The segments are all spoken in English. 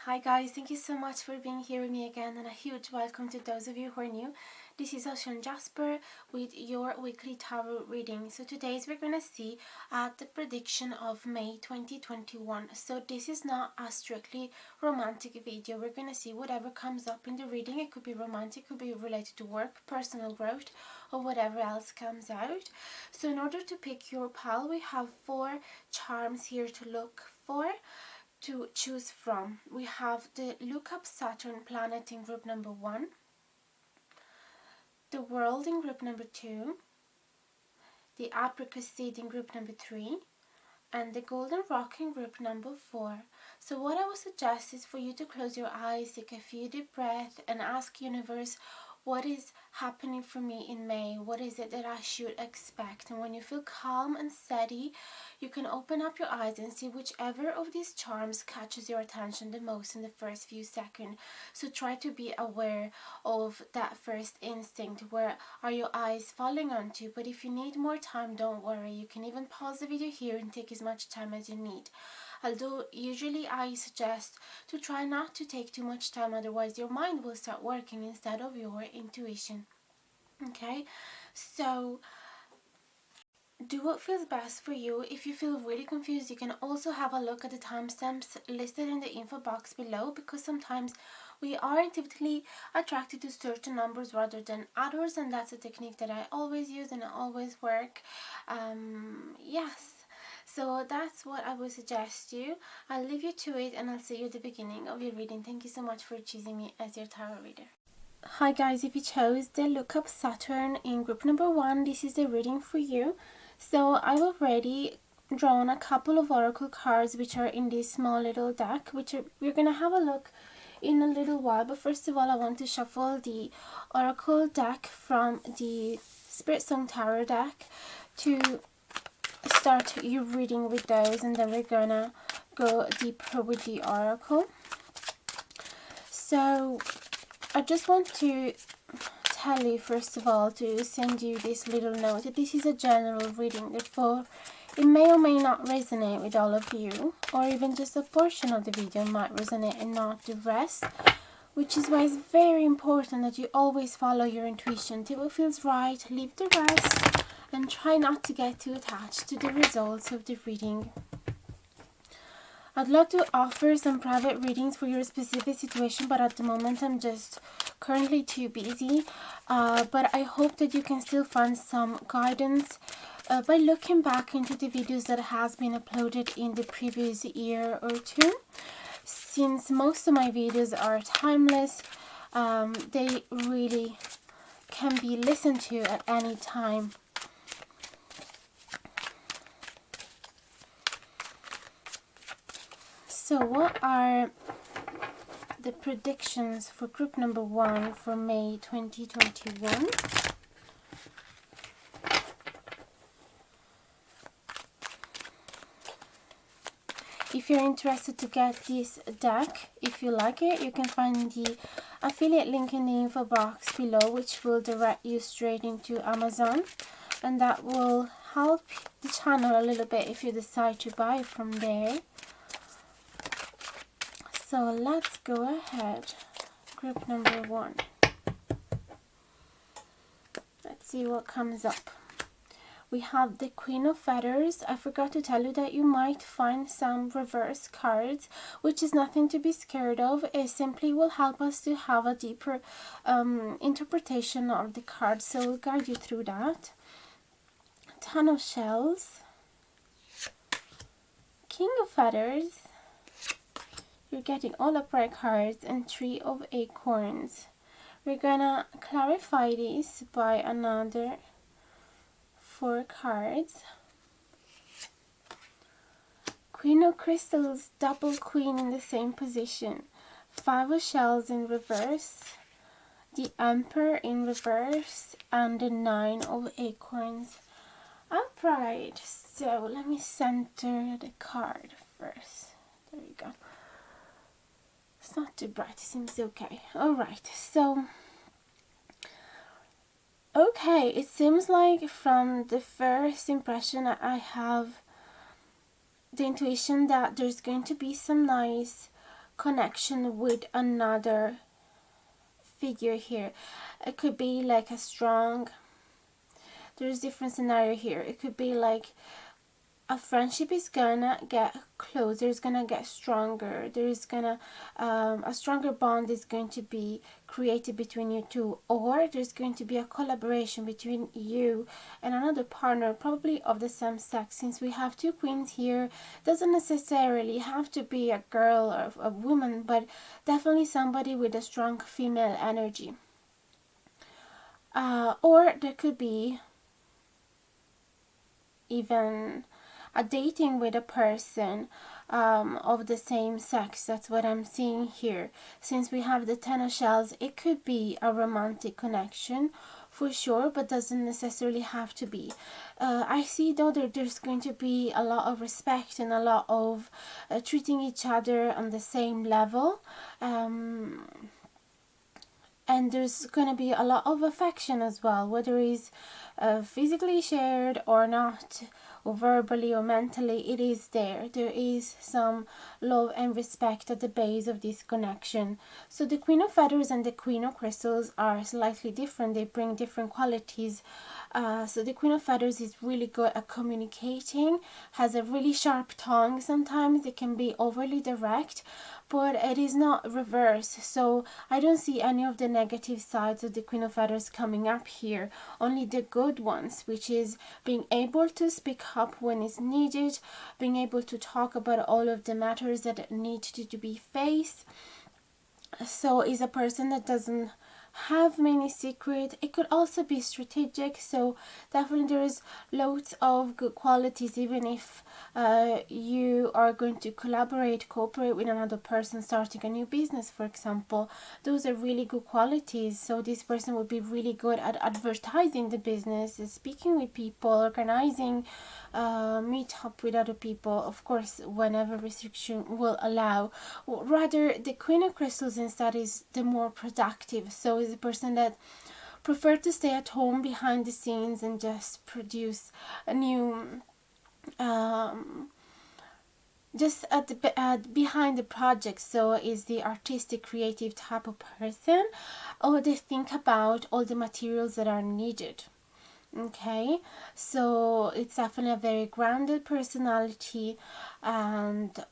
Hi guys, thank you so much for being here with me again, and a huge welcome to those of you who are new. This is Jasper with your weekly tarot reading. So today we're going to see the prediction of May 2021. So this is not a strictly romantic video. We're going to see whatever comes up in the reading. It could be romantic, could be related to work, personal growth, or whatever else comes out. So in order to pick your pile, we have 4 charms here to look for, to choose from. We have the Look Up Saturn planet in group number 1, the World in group number 2, the Apricot seed in group number 3, and the Golden Rock in group number 4. So what I would suggest is for you to close your eyes, take a few deep breaths, and ask universe, what is happening for me in May? What is it that I should expect? And when you feel calm and steady, you can open up your eyes and see whichever of these charms catches your attention the most in the first few seconds. So try to be aware of that first instinct. Where are your eyes falling onto? But if you need more time, don't worry. You can even pause the video here and take as much time as you need. Although usually I suggest to try not to take too much time, otherwise your mind will start working instead of your intuition. Okay, so do what feels best for you. If you feel really confused, you can also have a look at the timestamps listed in the info box below, because sometimes we are intuitively attracted to certain numbers rather than others, and that's a technique that I always use and I always work. Yes. So that's what I would suggest you. I'll leave you to it, and I'll see you at the beginning of your reading. Thank you so much for choosing me as your tarot reader. Hi guys, if you chose the Look Up Saturn in group number 1, this is the reading for you. So I've already drawn a couple of oracle cards which are in this small little deck, we're going to have a look in a little while. But first of all, I want to shuffle the oracle deck from the Spirit Song Tarot deck to start your reading with those, and then we're gonna go deeper with the oracle. So I just want to tell you first of all to send you this little note that this is a general reading, therefore it may or may not resonate with all of you, or even just a portion of the video might resonate and not the rest, which is why it's very important that you always follow your intuition. Do what feels right, leave the rest, and try not to get too attached to the results of the reading. I'd love to offer some private readings for your specific situation, but at the moment I'm just currently too busy. But I hope that you can still find some guidance by looking back into the videos that has been uploaded in the previous year or two. Since most of my videos are timeless, they really can be listened to at any time. So what are the predictions for group number 1 for May 2021? If you're interested to get this deck, if you like it, you can find the affiliate link in the info box below, which will direct you straight into Amazon, and that will help the channel a little bit if you decide to buy from there. So let's go ahead. Group number 1. Let's see what comes up. We have the Queen of Feathers. I forgot to tell you that you might find some reverse cards, which is nothing to be scared of. It simply will help us to have a deeper interpretation of the cards, so we'll guide you through that. Ten of Shells, King of Feathers. You're getting all upright cards, and 3 of Acorns. We're gonna clarify this by another 4 cards. Queen of Crystals, double Queen in the same position. 5 of Shells in reverse, the Emperor in reverse, and the 9 of Acorns upright. So let me center the card first. There we go. It's not too bright, it seems okay. Alright, so okay, it seems like from the first impression I have the intuition that there's going to be some nice connection with another figure here. It could be like a strong, there's different scenario here. It could be like a friendship is gonna get closer, it's gonna get stronger. There is gonna a stronger bond is going to be created between you two, or there's going to be a collaboration between you and another partner, probably of the same sex. Since we have two queens here, doesn't necessarily have to be a girl or a woman, but definitely somebody with a strong female energy. Or there could be even a dating with a person of the same sex. That's what I'm seeing here. Since we have the Ten of Shells, it could be a romantic connection for sure, but doesn't necessarily have to be. I see though that there's going to be a lot of respect and a lot of treating each other on the same level. And there's going to be a lot of affection as well, whether it's physically shared or not, or verbally or mentally, it is there. There is some love and respect at the base of this connection. So the Queen of Feathers and the Queen of Crystals are slightly different. They bring different qualities. So the Queen of Feathers is really good at communicating, has a really sharp tongue. Sometimes it can be overly direct, but it is not reversed. So I don't see any of the negative sides of the Queen of Feathers coming up here, only the good ones, which is being able to speak up when it's needed, being able to talk about all of the matters that need to be faced. So is a person that doesn't have many secrets. It could also be strategic, so definitely there is loads of good qualities. Even if you are going to cooperate with another person, starting a new business for example, those are really good qualities. So this person would be really good at advertising the business, speaking with people, organizing meet up with other people, of course whenever restriction will allow. Rather, the Queen of Crystals instead is the more productive, so is a person that prefer to stay at home behind the scenes and just produce a new just at behind the project. So is the artistic creative type of person, or they think about all the materials that are needed. Okay, so it's definitely a very grounded personality. And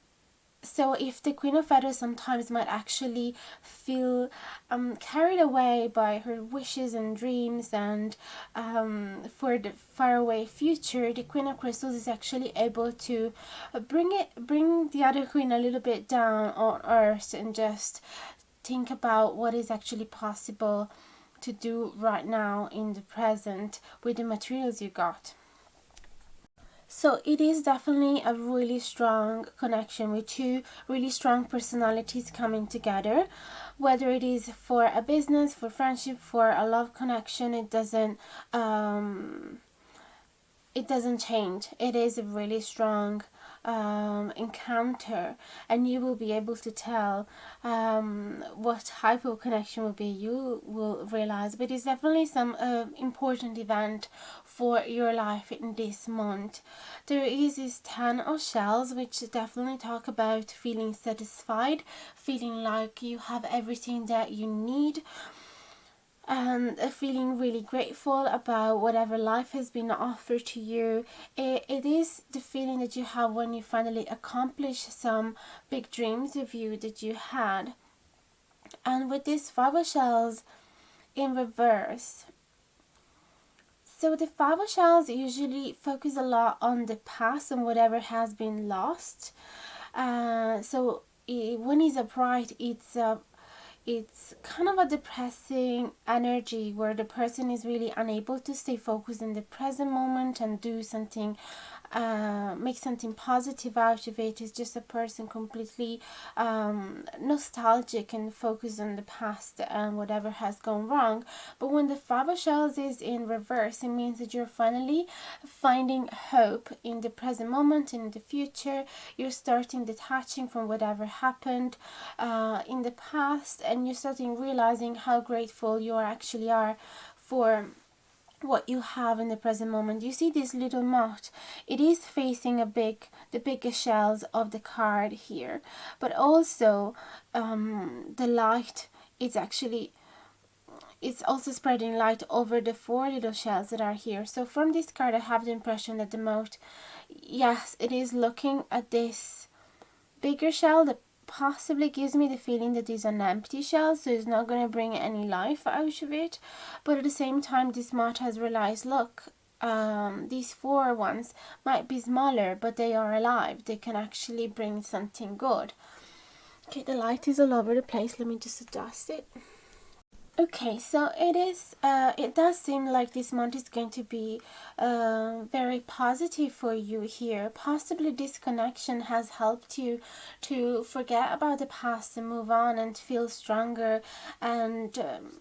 so if the Queen of Feathers sometimes might actually feel carried away by her wishes and dreams, and for the faraway future, the Queen of Crystals is actually able to bring the other queen a little bit down on earth and just think about what is actually possible to do right now in the present with the materials you got. So it is definitely a really strong connection with two really strong personalities coming together. Whether it is for a business, for friendship, for a love connection, it doesn't change. It is a really strong encounter, and you will be able to tell what type of connection will be. You will realize, but it's definitely some important event for your life in this month. There is this 10 of Shells, which definitely talk about feeling satisfied, feeling like you have everything that you need, and feeling really grateful about whatever life has been offered to you. It is the feeling that you have when you finally accomplish some big dreams of you that you had. And with this 5 of Shells in reverse, so the 5 of Shells usually focus a lot on the past and whatever has been lost. So when it's upright, it's kind of a depressing energy where the person is really unable to stay focused in the present moment and do something, make something positive out of it. It's just a person completely nostalgic and focused on the past and whatever has gone wrong. But when the 5 of Shells is in reverse, it means that you're finally finding hope in the present moment, in the future. You're starting detaching from whatever happened in the past, and you're starting realizing how grateful you actually are for what you have in the present moment. You see this little moth, it is facing the biggest shells of the card here, but also the light is actually, it's also spreading light over the 4 little shells that are here. So from this card I have the impression that the moth, yes, it is looking at this bigger shell that possibly gives me the feeling that it's an empty shell, so it's not going to bring any life out of it. But at the same time, this moth has realized, look, these 4 ones might be smaller, but they are alive. They can actually bring something good. Okay, the light is all over the place. Let me just adjust it. Okay, so it does seem like this month is going to be very positive for you here. Possibly this connection has helped you to forget about the past and move on and feel stronger. And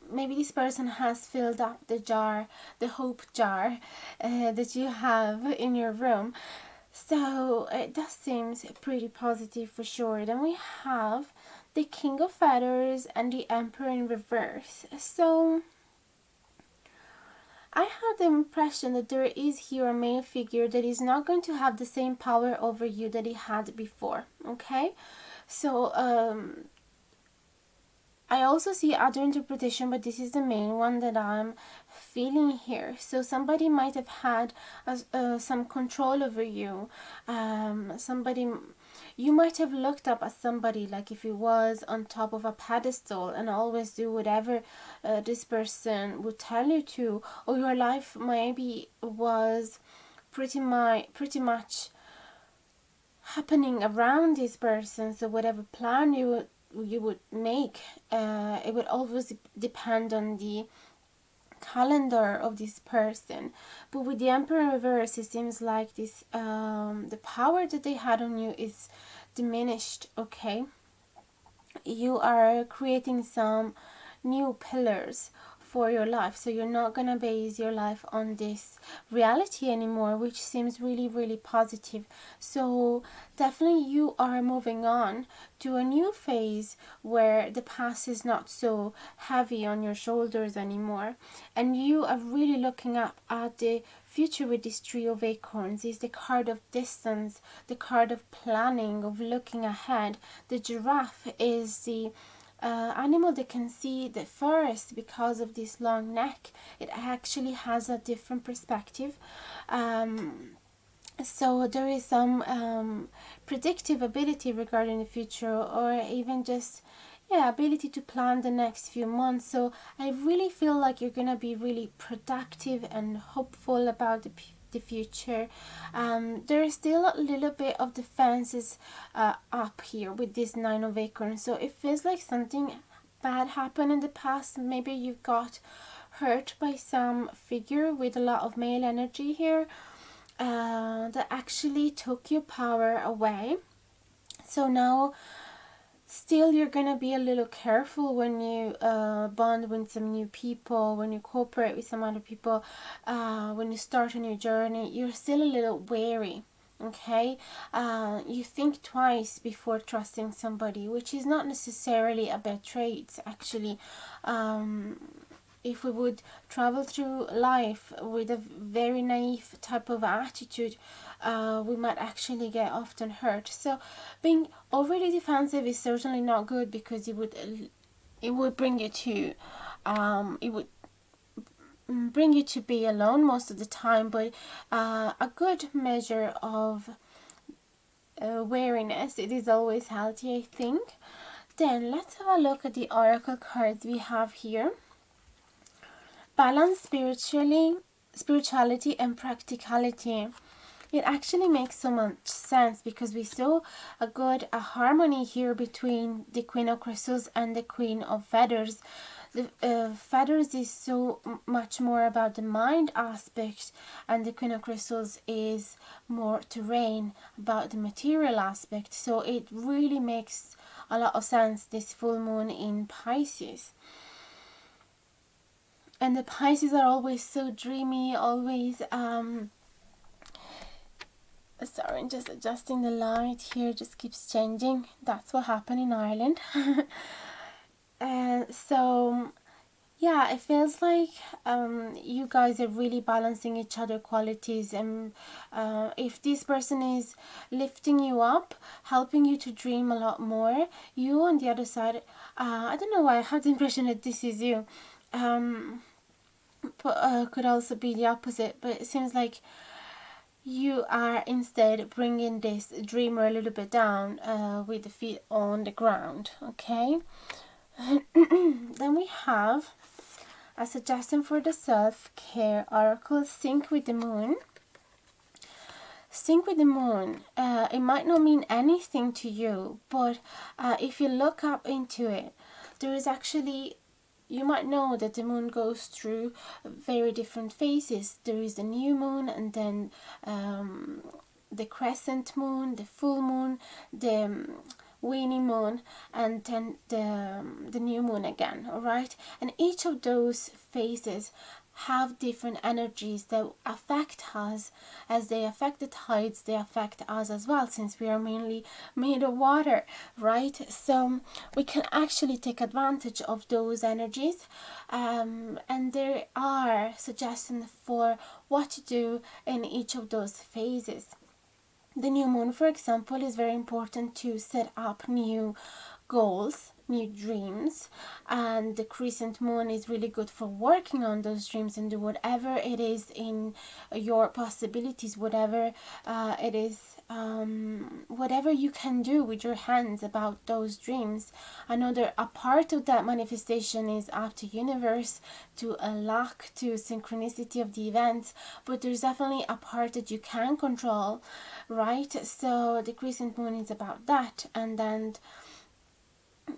maybe this person has filled up the jar, the hope jar that you have in your room. So it does seem pretty positive for sure. Then we have the King of Feathers and the Emperor in reverse. So I have the impression that there is here a male figure that is not going to have the same power over you that he had before. Okay, so I also see other interpretation, but this is the main one that I'm feeling here. So somebody might have had some control over you. Somebody, you might have looked up at somebody like if he was on top of a pedestal and always do whatever this person would tell you to, or your life maybe was pretty much happening around this person. So whatever plan you would make, it would always depend on the calendar of this person. But with the Emperor in reverse, it seems like this the power that they had on you is diminished. Okay, you are creating some new pillars for your life, so you're not gonna base your life on this reality anymore, which seems really positive. So definitely you are moving on to a new phase where the past is not so heavy on your shoulders anymore, and you are really looking up at the future. With this Three of Acorns is the card of distance, the card of planning, of looking ahead. The giraffe is the animal that can see the forest because of this long neck. It actually has a different perspective. So there is some predictive ability regarding the future, or even just ability to plan the next few months. So I really feel like you're gonna be really productive and hopeful about the future. There is still a little bit of defenses up here with this Nine of Acorns. So it feels like something bad happened in the past. Maybe you got hurt by some figure with a lot of male energy here that actually took your power away. So now still you're gonna be a little careful when you bond with some new people, when you cooperate with some other people, when you start a new journey. You're still a little wary. Okay, you think twice before trusting somebody, which is not necessarily a bad trait. Actually, if we would travel through life with a very naive type of attitude, we might actually get often hurt. So being overly defensive is certainly not good, because it would bring you to bring you to be alone most of the time. But a good measure of wariness, it is always healthy, I think. Then let's have a look at the oracle cards we have here. Balance spirituality and practicality. It actually makes so much sense, because we saw a harmony here between the Queen of Crystals and the Queen of Feathers. The Feathers is so much more about the mind aspect, and the Queen of Crystals is more terrain, about the material aspect. So it really makes a lot of sense, this full moon in Pisces. And the Pisces are always so dreamy, always sorry, I'm just adjusting the light here, just keeps changing. That's what happened in Ireland. So Yeah, it feels like you guys are really balancing each other qualities, and if this person is lifting you up, helping you to dream a lot more, you on the other side, I don't know why I have the impression that this is you. Um, but could also be the opposite, but it seems like you are instead bringing this dreamer a little bit down with the feet on the ground. Okay. Then we have a suggestion for the self-care oracle: sync with the moon. Sync with the moon. It might not mean anything to you, but if you look up into it, there is actually, you might know that the moon goes through very different phases. There is the new moon, and then the crescent moon, the full moon, the waning moon, and then the new moon again. All right, and each of those phases have different energies that affect us. As they affect the tides, they affect us as well, since we are mainly made of water, right? So we can actually take advantage of those energies, and there are suggestions for what to do in each of those phases. The new moon, for example, is very important to set up new goals, new dreams, and the crescent moon is really good for working on those dreams and do whatever it is in your possibilities, whatever it is, whatever you can do with your hands about those dreams. Another a part of that manifestation is up to universe, to a luck, to synchronicity of the events, but there's definitely a part that you can control, right? So the crescent moon is about that, and then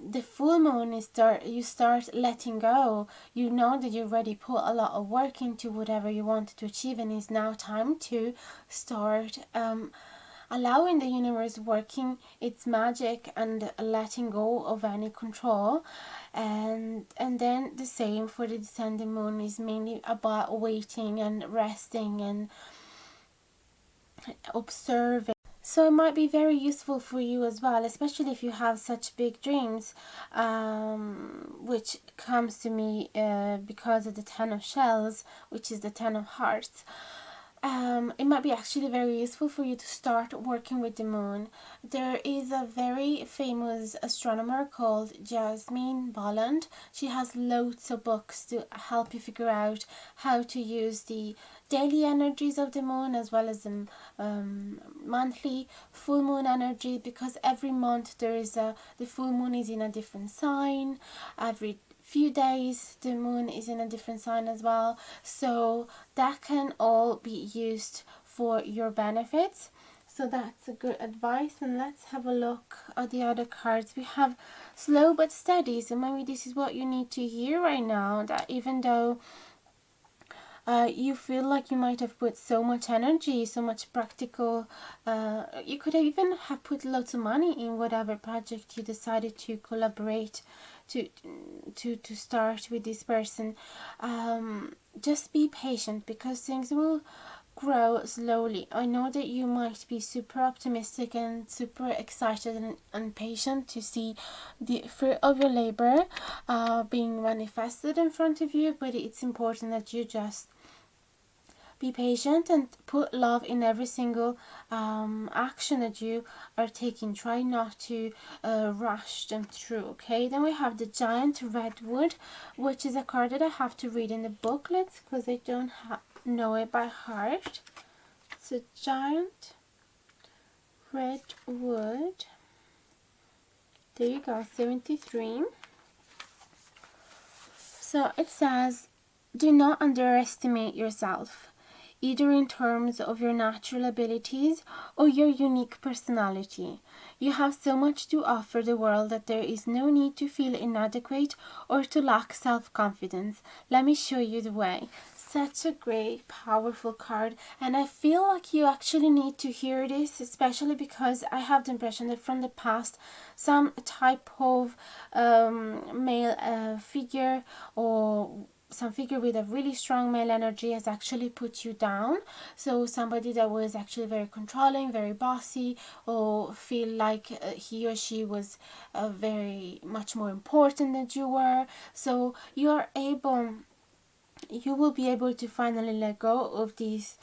the full moon is you start letting go. You know that you already put a lot of work into whatever you wanted to achieve, and it's now time to start allowing the universe working its magic and letting go of any control. And then the same for the descending moon is mainly about waiting and resting and observing. So it might be very useful for you as well, especially if you have such big dreams, which comes to me because of the Ten of Shells, which is the Ten of Hearts. It might be actually very useful for you to start working with the moon. There is a very famous astronomer called Jasmine Bolland. She has loads of books to help you figure out how to use the daily energies of the moon as well as the monthly full moon energy, because every month the full moon is in a different sign. Every few days the moon is in a different sign as well, so that can all be used for your benefits. So that's a good advice. And let's have a look at the other cards. We have slow but steady, so maybe this is what you need to hear right now, that even though you feel like you might have put so much energy, so much practical, you could even have put lots of money in whatever project you decided to collaborate to start with this person. Just be patient, because things will grow slowly. I know that you might be super optimistic and super excited and patient to see the fruit of your labor being manifested in front of you, but it's important that you just be patient and put love in every single action that you are taking. Try not to rush them through, okay? Then we have the Giant Redwood, which is a card that I have to read in the booklets because I don't know it by heart. It's a Giant Redwood. There you go, 73. So it says, do not underestimate yourself, either in terms of your natural abilities or your unique personality. You have so much to offer the world that there is no need to feel inadequate or to lack self-confidence. Let me show you the way. Such a great, powerful card, and I feel like you actually need to hear this, especially because I have the impression that from the past, some type of male figure or some figure with a really strong male energy has actually put you down. So somebody that was actually very controlling, very bossy, or feel like he or she was very much more important than you were. So you will be able to finally let go of this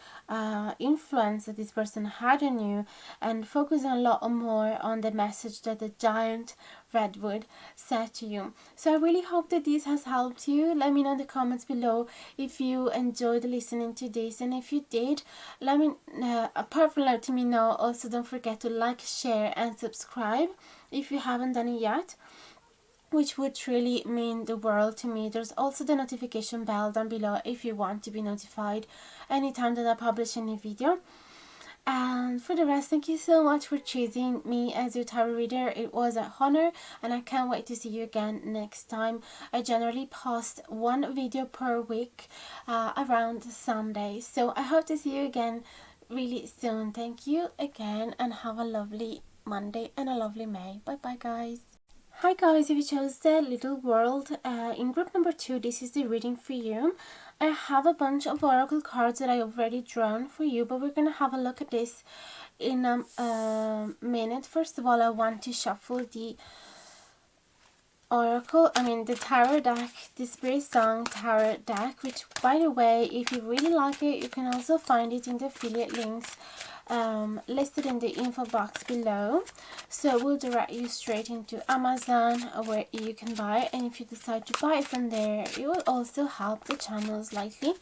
influence that this person had on you and focus a lot more on the message that the giant redwood said to you. So I really hope that this has helped you. Let me know in the comments below if you enjoyed listening to this, and if you did, let me apart from letting me know, also don't forget to like, share and subscribe if you haven't done it yet, which would really mean the world to me. There's also the notification bell down below if you want to be notified anytime that I publish a new video. And for the rest, thank you so much for choosing me as your tarot reader. It was an honor, and I can't wait to see you again next time. I generally post one video per week around Sunday, so I hope to see you again really soon. Thank you again, and have a lovely Monday and a lovely May. Bye bye, guys. Hi guys, if you chose the little world in group number 2, this is the reading for you. I have a bunch of oracle cards that I already drawn for you, but we're going to have a look at this in a minute. First of all, I want to shuffle the the tarot deck, the Spirit Song tarot deck, which, by the way, if you really like it, you can also find it in the affiliate links listed in the info box below. So we'll direct you straight into Amazon where you can buy it, and if you decide to buy it from there, it will also help the channel slightly.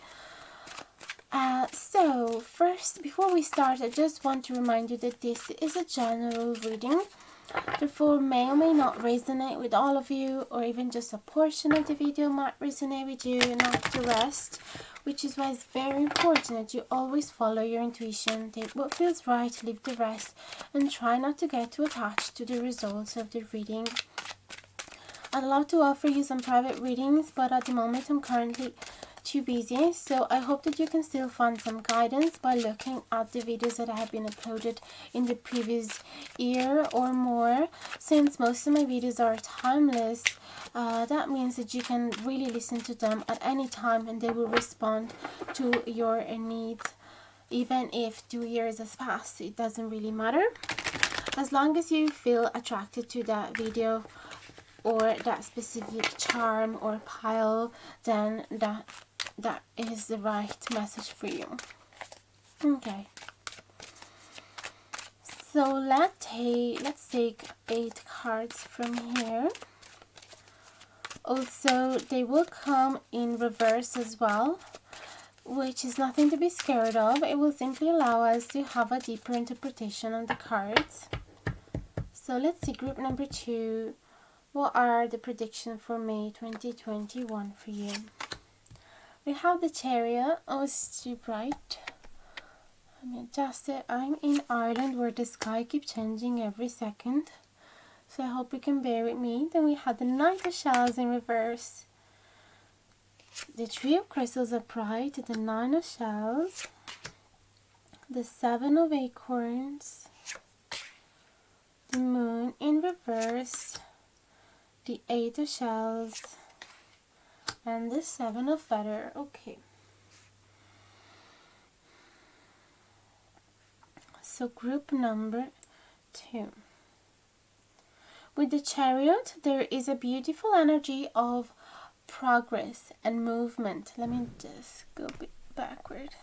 So first, before we start, I just want to remind you that this is a general reading, therefore may or may not resonate with all of you, or even just a portion of the video might resonate with you, not the rest, which is why it's very important that you always follow your intuition, take what feels right, leave the rest, and try not to get too attached to the results of the reading. I'd love to offer you some private readings, but at the moment I'm currently too busy, so I hope that you can still find some guidance by looking at the videos that have been uploaded in the previous year or more. Since most of my videos are timeless, that means that you can really listen to them at any time and they will respond to your needs. Even if 2 years has passed, it doesn't really matter. As long as you feel attracted to that video or that specific charm or pile, then that is the right message for you. Okay, so let's take 8 cards from here. Also, they will come in reverse as well, which is nothing to be scared of. It will simply allow us to have a deeper interpretation of the cards. So let's see, group number 2, what are the predictions for May 2021 for you? We have the Chariot. Oh, it's too bright. Let me adjust it. I'm in Ireland where the sky keeps changing every second, so I hope you can bear with me. Then we have the Knight of Shells in reverse, the Three of Crystals upright, the 9 of Shells, the 7 of Acorns, the Moon in reverse, the 8 of Shells, and the 7 of Feather. Okay. So group number 2. With the Chariot, there is a beautiful energy of progress and movement. Let me just go a bit backward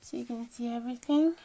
so you can see everything.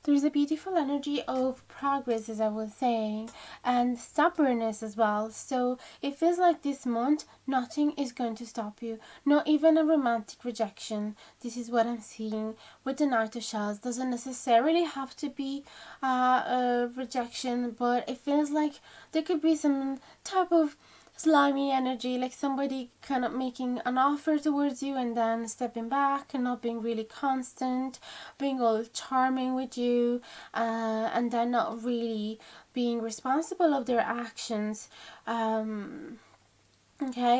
There's a beautiful energy of progress, as I was saying, and stubbornness as well. So it feels like this month nothing is going to stop you, not even a romantic rejection. This is what I'm seeing with the Knight of Shells. Doesn't necessarily have to be a rejection, but it feels like there could be some type of slimy energy, like somebody kind of making an offer towards you and then stepping back and not being really constant, being all charming with you, and then not really being responsible of their actions. Okay,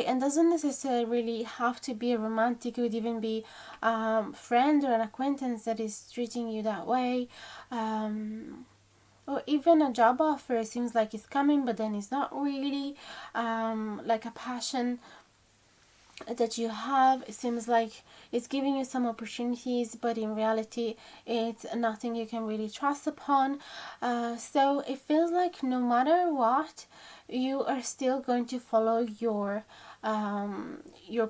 and doesn't necessarily have to be a romantic. It could even be a friend or an acquaintance that is treating you that way. or even a job offer seems like it's coming, but then it's not really. Like a passion that you have, it seems like it's giving you some opportunities, but in reality it's nothing you can really trust upon. So it feels like no matter what, you are still going to follow your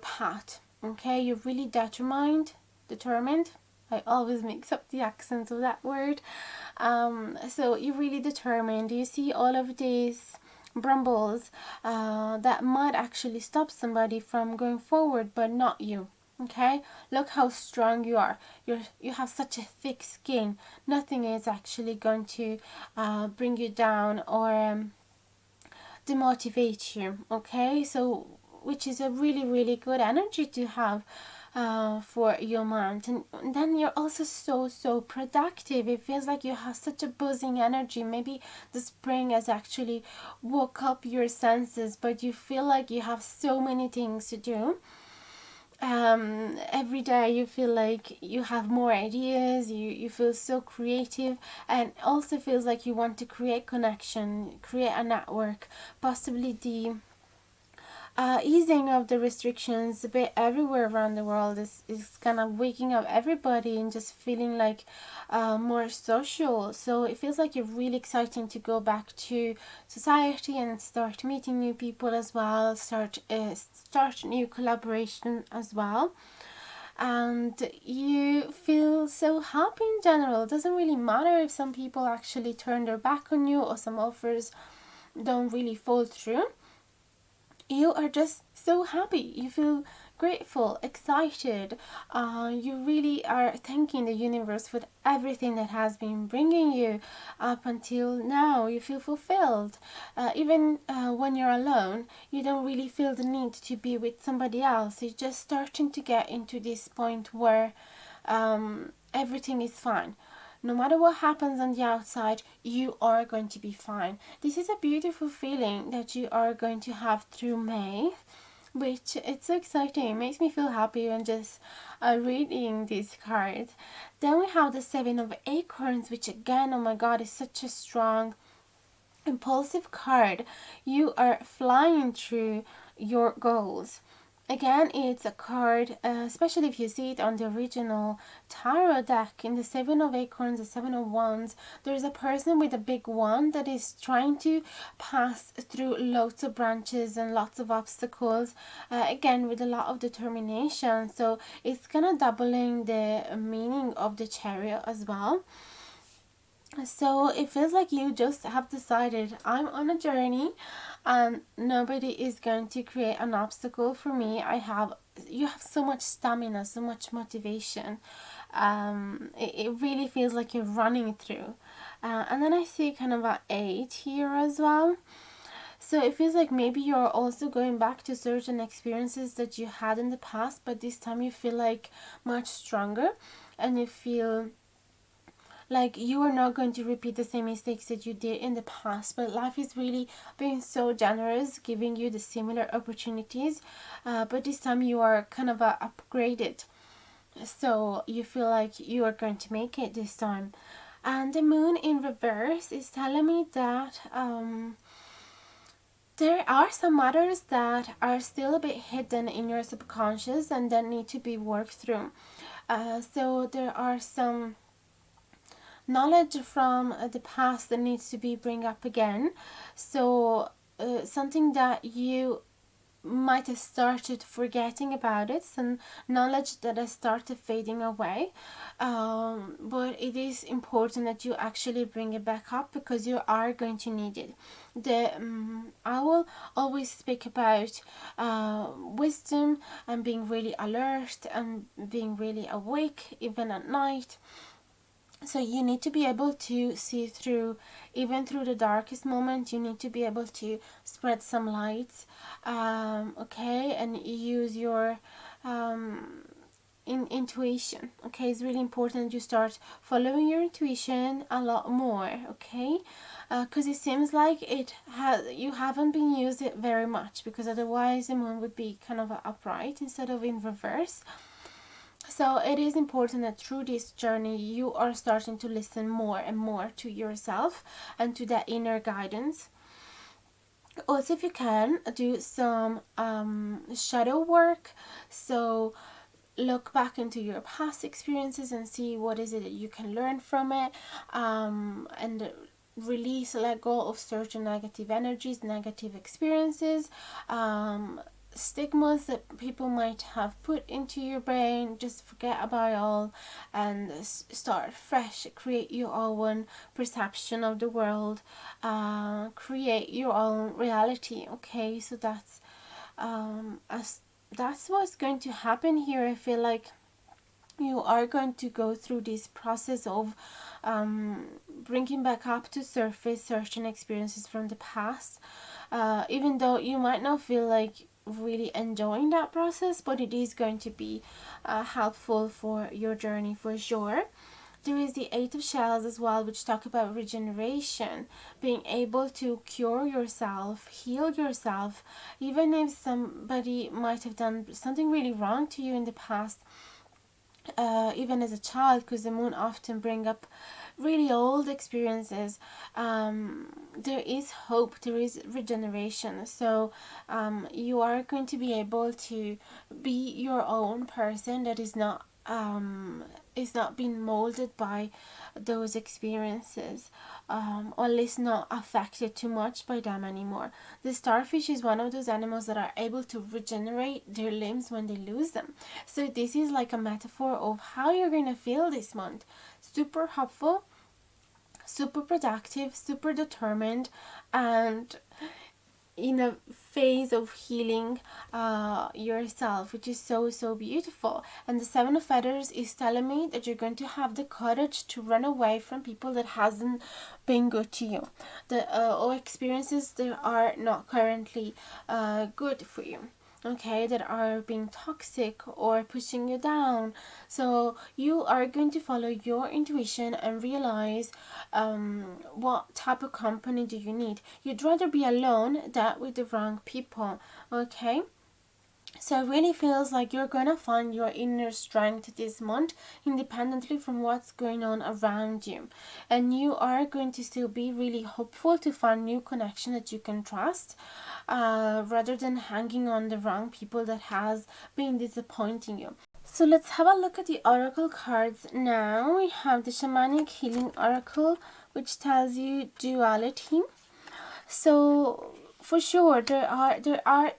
path. Okay, you're really determined. I always mix up the accent of that word. So you're really determined. You see all of these brambles that might actually stop somebody from going forward, but not you. Okay, look how strong you are. You have such a thick skin. Nothing is actually going to bring you down or demotivate you. Okay, so which is a really good energy to have for your month. And then you're also so productive. It feels like you have such a buzzing energy. Maybe the spring has actually woke up your senses, but you feel like you have so many things to do. Every day you feel like you have more ideas, you feel so creative, and also feels like you want to create connection, create a network. Possibly the easing of the restrictions a bit everywhere around the world is kind of waking up everybody and just feeling like more social. So it feels like you're really exciting to go back to society and start meeting new people as well, start new collaboration as well. And you feel so happy in general. It doesn't really matter if some people actually turn their back on you or some offers don't really fall through. You are just so happy. You feel grateful, excited. You really are thanking the universe for everything that has been bringing you up until now. You feel fulfilled. Even when you're alone, you don't really feel the need to be with somebody else. You're just starting to get into this point where everything is fine. No matter what happens on the outside, you are going to be fine. This is a beautiful feeling that you are going to have through May, which it's so exciting. It makes me feel happy when just reading these cards. Then we have the Seven of Acorns, which again, oh my god, is such a strong, impulsive card. You are flying through your goals. Again, it's a card, especially if you see it on the original tarot deck in the Seven of Acorns, the Seven of Wands. There's a person with a big wand that is trying to pass through lots of branches and lots of obstacles, again with a lot of determination. So it's kind of doubling the meaning of the Chariot as well. So it feels like you just have decided, I'm on a journey and nobody is going to create an obstacle for me. You have so much stamina, so much motivation. It really feels like you're running through. And then I see kind of an 8 here as well. So it feels like maybe you're also going back to certain experiences that you had in the past, but this time you feel like much stronger and you feel like you are not going to repeat the same mistakes that you did in the past, but life is really being so generous, giving you the similar opportunities, but this time you are kind of upgraded, so you feel like you are going to make it this time. And the moon in reverse is telling me that there are some matters that are still a bit hidden in your subconscious and that need to be worked through. So there are some knowledge from the past that needs to be bring up again. So something that you might have started forgetting about it, some knowledge that has started fading away, but it is important that you actually bring it back up because you are going to need it. I will always speak about wisdom and being really alert and being really awake even at night. So you need to be able to see through, even through the darkest moment. You need to be able to spread some light, okay, and use your intuition. Okay, it's really important you start following your intuition a lot more. Okay, because it seems like you haven't been used it very much, because otherwise the moon would be kind of upright instead of in reverse. So it is important that through this journey you are starting to listen more and more to yourself and to that inner guidance. Also, if you can, do some shadow work. So look back into your past experiences and see what is it that you can learn from it, and release, let go of certain negative energies, negative experiences, stigmas that people might have put into your brain. Just forget about it all and start fresh. Create your own perception of the world, create your own reality. Okay, so as that's what's going to happen here. I feel like you are going to go through this process of bringing back up to surface certain experiences from the past, even though you might not feel like really enjoying that process, but it is going to be helpful for your journey for sure. There is the Eight of Shells as well, which talk about regeneration, being able to cure yourself, heal yourself, even if somebody might have done something really wrong to you in the past, even as a child, because the moon often bring up really old experiences. There is hope, there is regeneration. So you are going to be able to be your own person that is not being molded by those experiences, or at least not affected too much by them anymore. The starfish is one of those animals that are able to regenerate their limbs when they lose them. So this is like a metaphor of how you're going to feel this month. Super hopeful, super productive, super determined, and in a phase of healing yourself, which is so beautiful. And the Seven of Feathers is telling me that you're going to have the courage to run away from people that hasn't been good to you, or experiences that are not currently good for you, okay, that are being toxic or pushing you down. So you are going to follow your intuition and realize what type of company do you need. You'd rather be alone than with the wrong people, okay? So it really feels like you're going to find your inner strength this month, independently from what's going on around you. And you are going to still be really hopeful to find new connection that you can trust, rather than hanging on the wrong people that has been disappointing you. So let's have a look at the oracle cards now. We have the Shamanic Healing Oracle, which tells you duality. So for sure there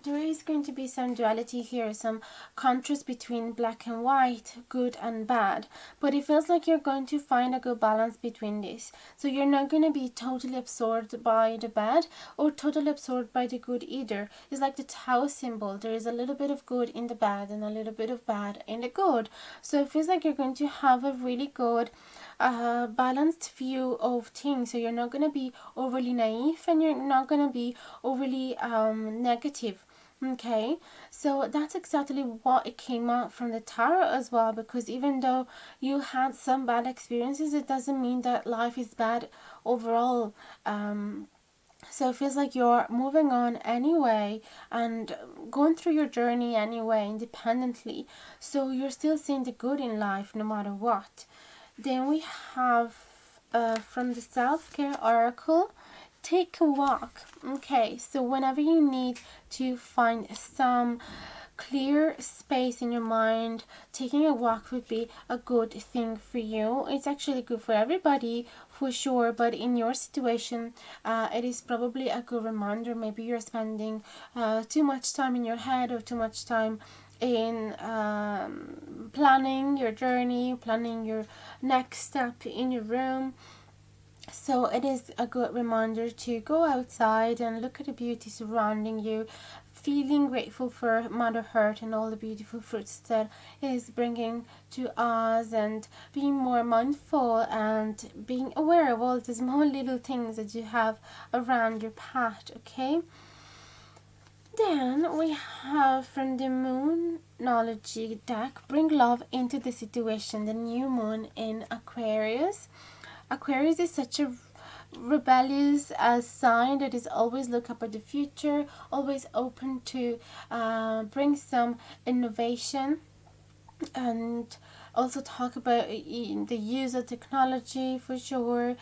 is going to be some duality here, some contrast between black and white, good and bad, but it feels like you're going to find a good balance between this. So you're not going to be totally absorbed by the bad or totally absorbed by the good either. It's like the Tao symbol. There is a little bit of good in the bad and a little bit of bad in the good. So it feels like you're going to have a really good balanced view of things. So you're not going to be overly naive and you're not going to be overly negative. Okay, so that's exactly what it came out from the tarot as well, because even though you had some bad experiences, it doesn't mean that life is bad overall. So it feels like you're moving on anyway and going through your journey anyway, independently. So you're still seeing the good in life no matter what. Then we have from the Self-Care Oracle, take a walk. Okay, so whenever you need to find some clear space in your mind, taking a walk would be a good thing for you. It's actually good for everybody for sure, but in your situation it is probably a good reminder. Maybe you're spending too much time in your head or too much time in planning your journey, planning your next step in your room. So it is a good reminder to go outside and look at the beauty surrounding you, feeling grateful for Mother Earth and all the beautiful fruits that it is bringing to us, and being more mindful and being aware of all the small little things that you have around your path, okay? Then we have from the Moonology deck, bring love into the situation, the new moon in Aquarius. Aquarius is such a rebellious sign that is always look up at the future, always open to bring some innovation. and also talk about the use of technology for sure,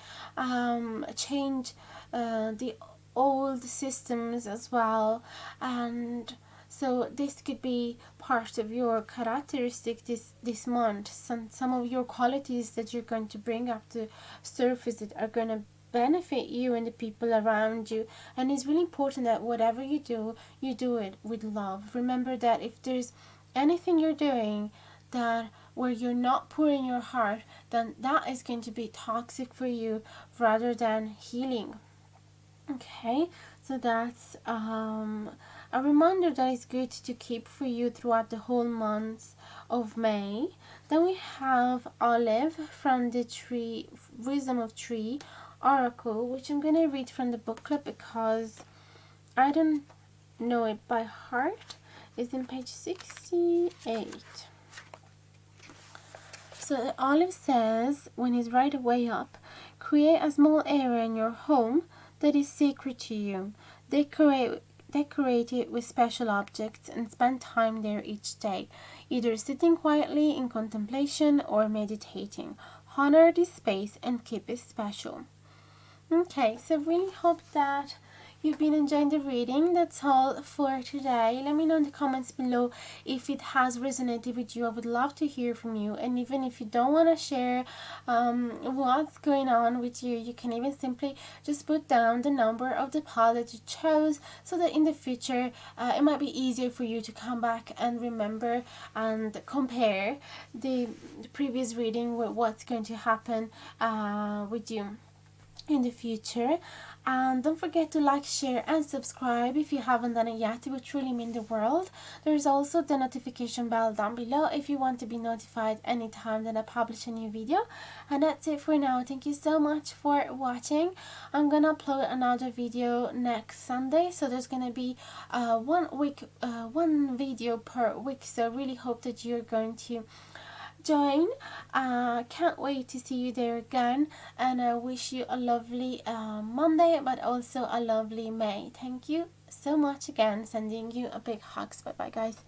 change the old systems as well. And so this could be part of your characteristic this month, some of your qualities that you're going to bring up to surface that are going to benefit you and the people around you. And it's really important that whatever you do it with love. Remember that if there's anything you're doing that where you're not pouring your heart, then that is going to be toxic for you rather than healing. Okay, so that's a reminder that is good to keep for you throughout the whole month of May. Then we have Olive from the Tree Wisdom of Tree Oracle, which I'm going to read from the booklet because I don't know it by heart. It's in page 68. So Olive says, when it's right way up, create a small area in your home that is sacred to you. Decorate it with special objects and spend time there each day, either sitting quietly in contemplation or meditating. Honor this space and keep it special. Okay, so really hope that you've been enjoying the reading. That's all for today. Let me know in the comments below if it has resonated with you. I would love to hear from you. And even if you don't want to share what's going on with you, you can even simply just put down the number of the pile that you chose, so that in the future it might be easier for you to come back and remember and compare the previous reading with what's going to happen with you in the future. And don't forget to like, share and subscribe if you haven't done it yet. It would truly mean the world. There's also the notification bell down below if you want to be notified anytime that I publish a new video. And that's it for now. Thank you so much for watching. I'm gonna upload another video next Sunday, so there's gonna be one video per week. So I really hope that you're going to join. Can't wait to see you there again, and I wish you a lovely Monday, but also a lovely May. Thank you so much again. Sending you a big hugs. Bye bye guys.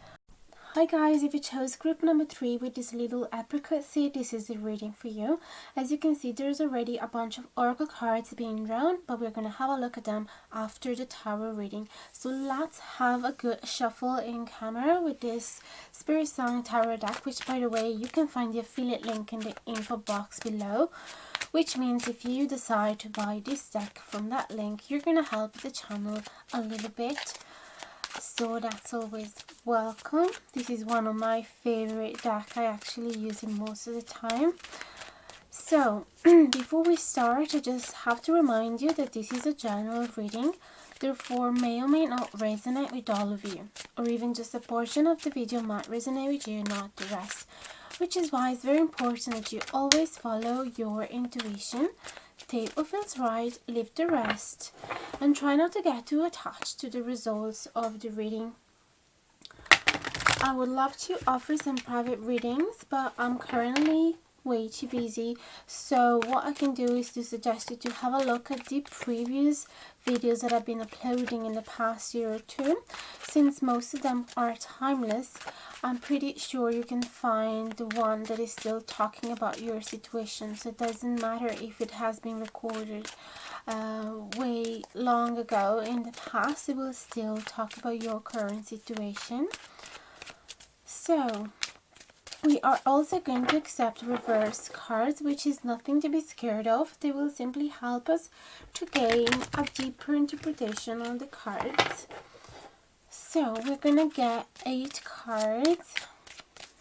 Hi guys, if you chose group number 3 with this little apricot seed, this is the reading for you. As you can see, there's already a bunch of oracle cards being drawn, but we're going to have a look at them after the tarot reading. So let's have a good shuffle in camera with this Spirit Song Tarot deck, which by the way, you can find the affiliate link in the info box below. Which means if you decide to buy this deck from that link, you're going to help the channel a little bit. So that's always welcome. This is one of my favorite decks. I actually use it most of the time. So before we start, I just have to remind you that this is a general reading, therefore may or may not resonate with all of you, or even just a portion of the video might resonate with you, not the rest. Which is why it's very important that you always follow your intuition. Take what feels right, leave the rest, and try not to get too attached to the results of the reading. I would love to offer some private readings, but I'm currently way too busy. So what I can do is to suggest you to have a look at the previous videos that I've been uploading in the past year or two. Since most of them are timeless, I'm pretty sure you can find the one that is still talking about your situation. So it doesn't matter if it has been recorded way long ago in the past, it will still talk about your current situation. So we are also going to accept reverse cards, which is nothing to be scared of. They will simply help us to gain a deeper interpretation on the cards. So we're going to get 8 cards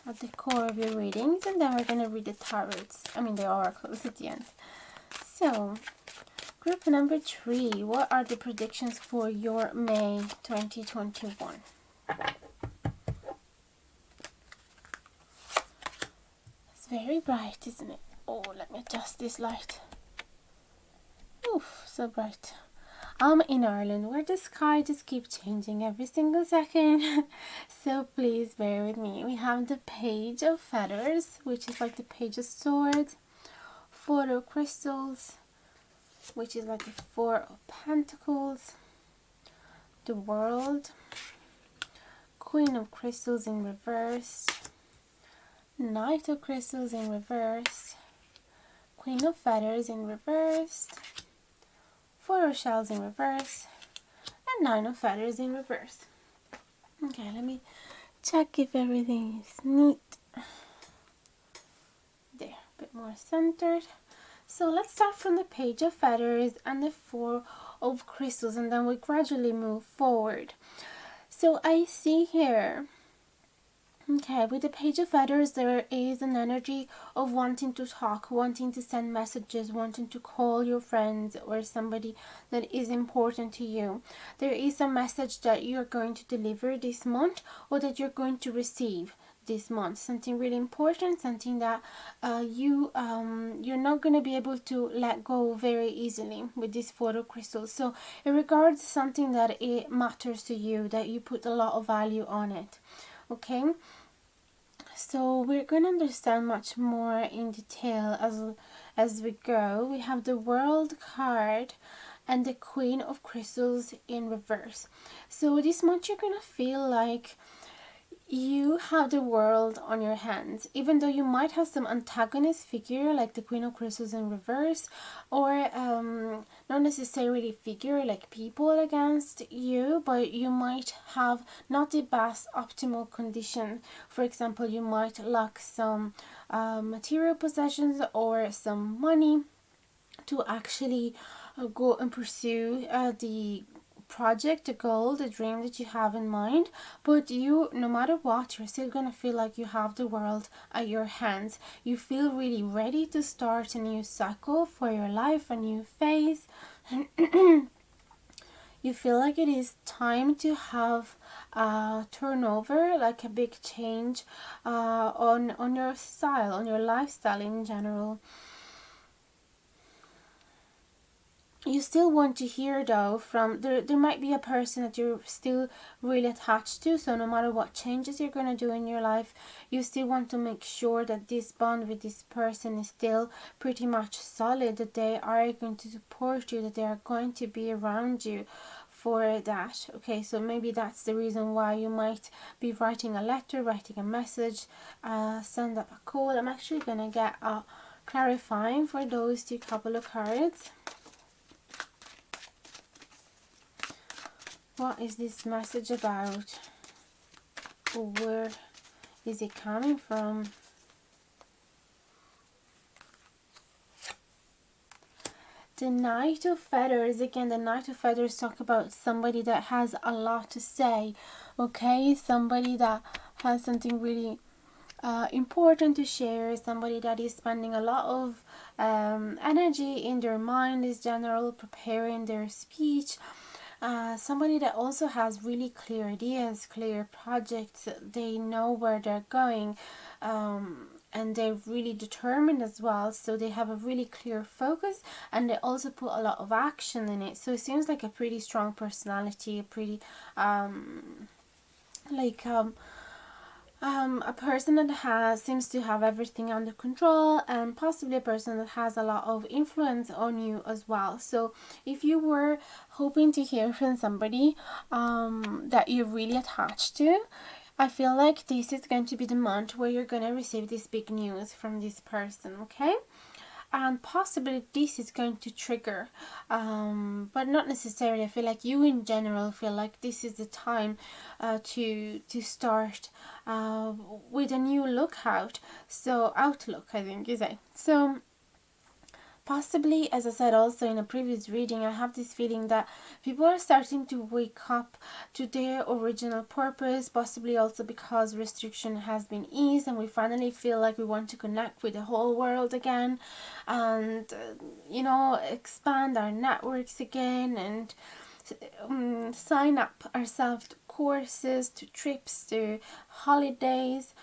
at the core of your readings, and then we're going to read the oracles at the end. So group number 3, what are the predictions for your May 2021? Very bright, isn't it? Oh, let me adjust this light. Oof, so bright. I'm in Ireland, where the sky just keeps changing every single second. So please bear with me. We have the Page of Feathers, which is like the Page of Swords. 4 of Crystals, which is like the 4 of Pentacles. The World. Queen of Crystals in reverse. Knight of Crystals in reverse, Queen of Feathers in reverse, Four of Shells in reverse, and Nine of Feathers in reverse. Okay, let me check if everything is neat. There, a bit more centered. So let's start from the Page of Feathers and the Four of Crystals, and then we gradually move forward. So I see here, okay, with the Page of Feathers, there is an energy of wanting to talk, wanting to send messages, wanting to call your friends or somebody that is important to you. There is a message that you're going to deliver this month, or that you're going to receive this month, something really important, something that you're not going to be able to let go very easily with this photo crystal. So it regards something that it matters to you, that you put a lot of value on it. Okay, so we're going to understand much more in detail as we go. We have the World card and the Queen of Crystals in reverse. So this month you're going to feel like you have the world on your hands, even though you might have some antagonist figure like the Queen of Crystals in reverse, or not necessarily figure like people against you, but you might have not the best optimal condition. For example, you might lack some material possessions or some money to actually go and pursue the project, the goal, the dream that you have in mind. But you, no matter what, you're still gonna feel like you have the world at your hands. You feel really ready to start a new cycle for your life, a new phase. You feel like it is time to have a turnover, like a big change on your style, on your lifestyle in general. You still want to hear though from there might be a person that you're still really attached to, so no matter what changes you're going to do in your life, you still want to make sure that this bond with this person is still pretty much solid, that they are going to support you, that they are going to be around you for that. Okay, so maybe that's the reason why you might be writing a letter, writing a message, send up a call. I'm actually going to get a clarifying for those two couple of cards. What is this message about? Where is it coming from? The Knight of Feathers. Again, the Knight of Feathers talk about somebody that has a lot to say. Okay, somebody that has something really important to share, somebody that is spending a lot of energy in their mind, is general preparing their speech. Somebody that also has really clear ideas, clear projects. They know where they're going, and they're really determined as well. So they have a really clear focus, and they also put a lot of action in it. So it seems like a pretty strong personality, a pretty a person that seems to have everything under control, and possibly a person that has a lot of influence on you as well. So if you were hoping to hear from somebody that you're really attached to, I feel like this is going to be the month where you're going to receive this big news from this person, okay? And possibly this is going to trigger, but not necessarily. I feel like you in general feel like this is the time to start with a new outlook, I think you say. So possibly, as I said also in a previous reading, I have this feeling that people are starting to wake up to their original purpose, possibly also because restriction has been eased and we finally feel like we want to connect with the whole world again, and expand our networks again, and sign up ourselves to courses, to trips, to holidays.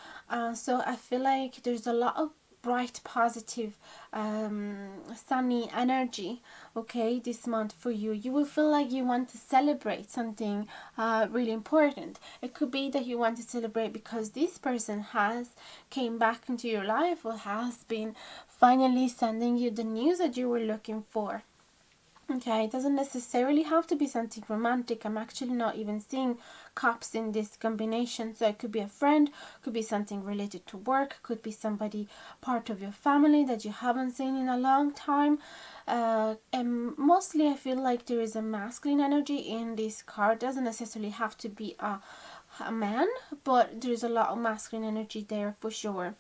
So I feel like there's a lot of bright, positive, sunny energy, okay, this month for you. You will feel like you want to celebrate something really important. It could be that you want to celebrate because this person has came back into your life, or has been finally sending you the news that you were looking for. Okay, it doesn't necessarily have to be something romantic. I'm actually not even seeing cups in this combination. So it could be a friend, could be something related to work, could be somebody part of your family that you haven't seen in a long time. And mostly I feel like there is a masculine energy in this card. It doesn't necessarily have to be a man, but there's a lot of masculine energy there for sure.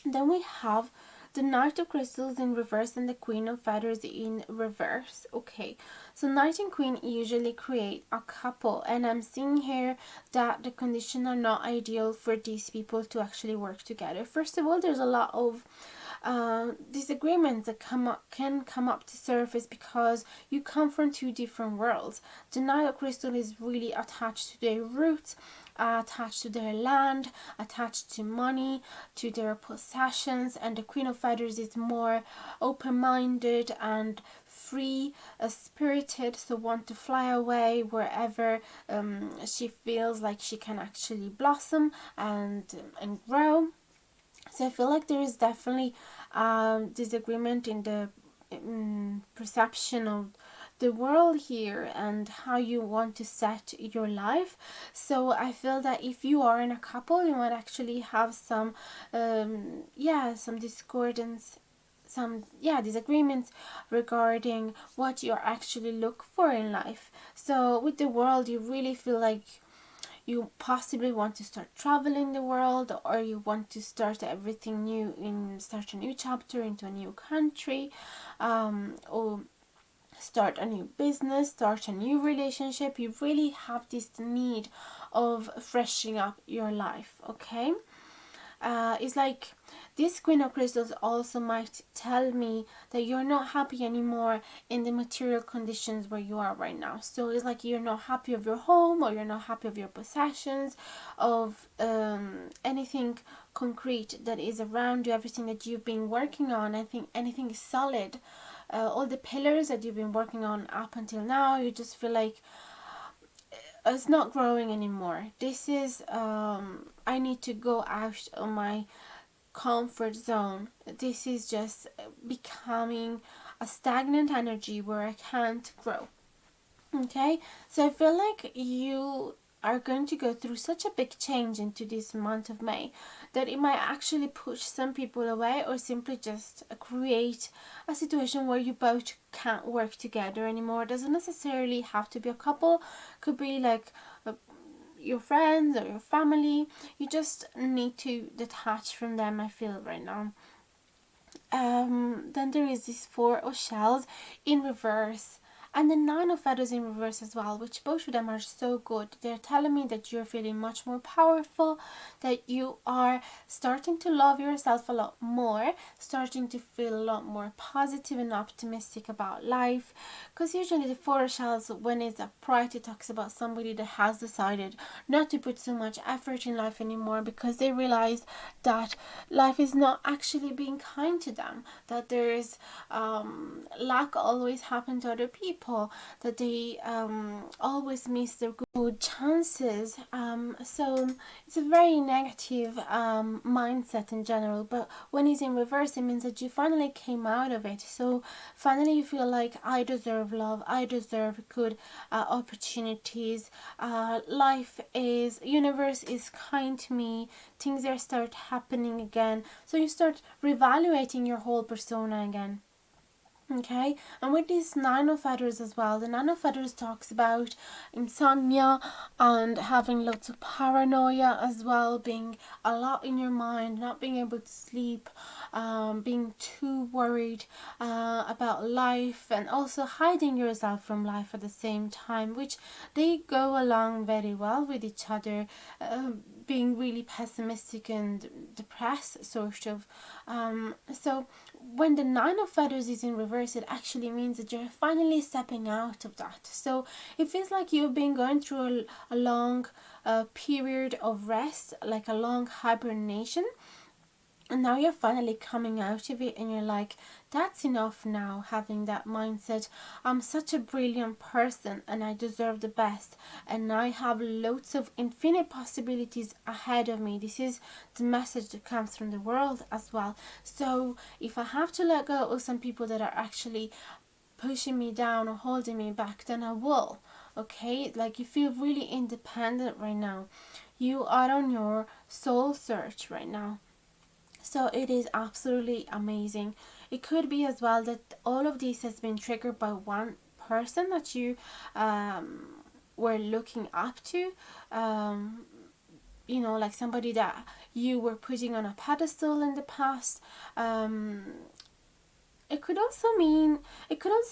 Then we have the Knight of Crystals in reverse and the Queen of Feathers in reverse. Okay, so Knight and Queen usually create a couple, and I'm seeing here that the conditions are not ideal for these people to actually work together. First of all, there's a lot of disagreements that can come up to surface because you come from two different worlds. The Knight of Crystal is really attached to their roots, attached to their land, attached to money, to their possessions, and the Queen of Feathers is more open-minded and free, spirited, so want to fly away wherever she feels like she can actually blossom and grow. So I feel like there is definitely disagreement in the perception of the world here and how you want to set your life. So I feel that if you are in a couple, you might actually have some some discordance, some disagreements regarding what you actually look for in life. So with the world, you really feel like you possibly want to start traveling the world, or you want to start everything new, start a new chapter into a new country, or start a new business, start a new relationship. You really have this need of freshening up your life. Okay, it's like this Queen of Crystals also might tell me that you're not happy anymore in the material conditions where you are right now. So it's like you're not happy of your home, or you're not happy of your possessions, of anything concrete that is around you, everything that you've been working on. I think anything is solid. All the pillars that you've been working on up until now, you just feel like it's not growing anymore. This is I need to go out of my comfort zone. This is just becoming a stagnant energy where I can't grow. Okay, so I feel like you are going to go through such a big change into this month of May that it might actually push some people away, or simply just create a situation where you both can't work together anymore. It doesn't necessarily have to be a couple, could be like your friends or your family. You just need to detach from them, I feel, right now. Then there is this Four of Shells in reverse, and the Nine of Feathers in reverse as well, which both of them are so good. They're telling me that you're feeling much more powerful, that you are starting to love yourself a lot more, starting to feel a lot more positive and optimistic about life. Because usually the Four of Shells, when it's upright, it talks about somebody that has decided not to put so much effort in life anymore because they realize that life is not actually being kind to them, that there is lack always happen to other people, that they always miss their good chances. So it's a very negative mindset in general, but when it's in reverse, it means that you finally came out of it. So finally you feel like, I deserve love, I deserve good opportunities, universe is kind to me, things are start happening again. So you start reevaluating your whole persona again. Okay, and with this Nine of Feathers as well, the Nine of Feathers talks about insomnia and having lots of paranoia as well, being a lot in your mind, not being able to sleep, being too worried about life, and also hiding yourself from life at the same time, which they go along very well with each other. Being really pessimistic and depressed, sort of. So when the Nine of Feathers is in reverse, it actually means that you're finally stepping out of that. So it feels like you've been going through a long period of rest, like a long hibernation. And now you're finally coming out of it, and you're like, that's enough now, having that mindset. I'm such a brilliant person and I deserve the best, and I have loads of infinite possibilities ahead of me. This is the message that comes from the world as well. So if I have to let go of some people that are actually pushing me down or holding me back, then I will. Okay, like you feel really independent right now. You are on your soul search right now. So it is absolutely amazing. It could be as well that all of this has been triggered by one person that you were looking up to. You know, like somebody that you were putting on a pedestal in the past. It could also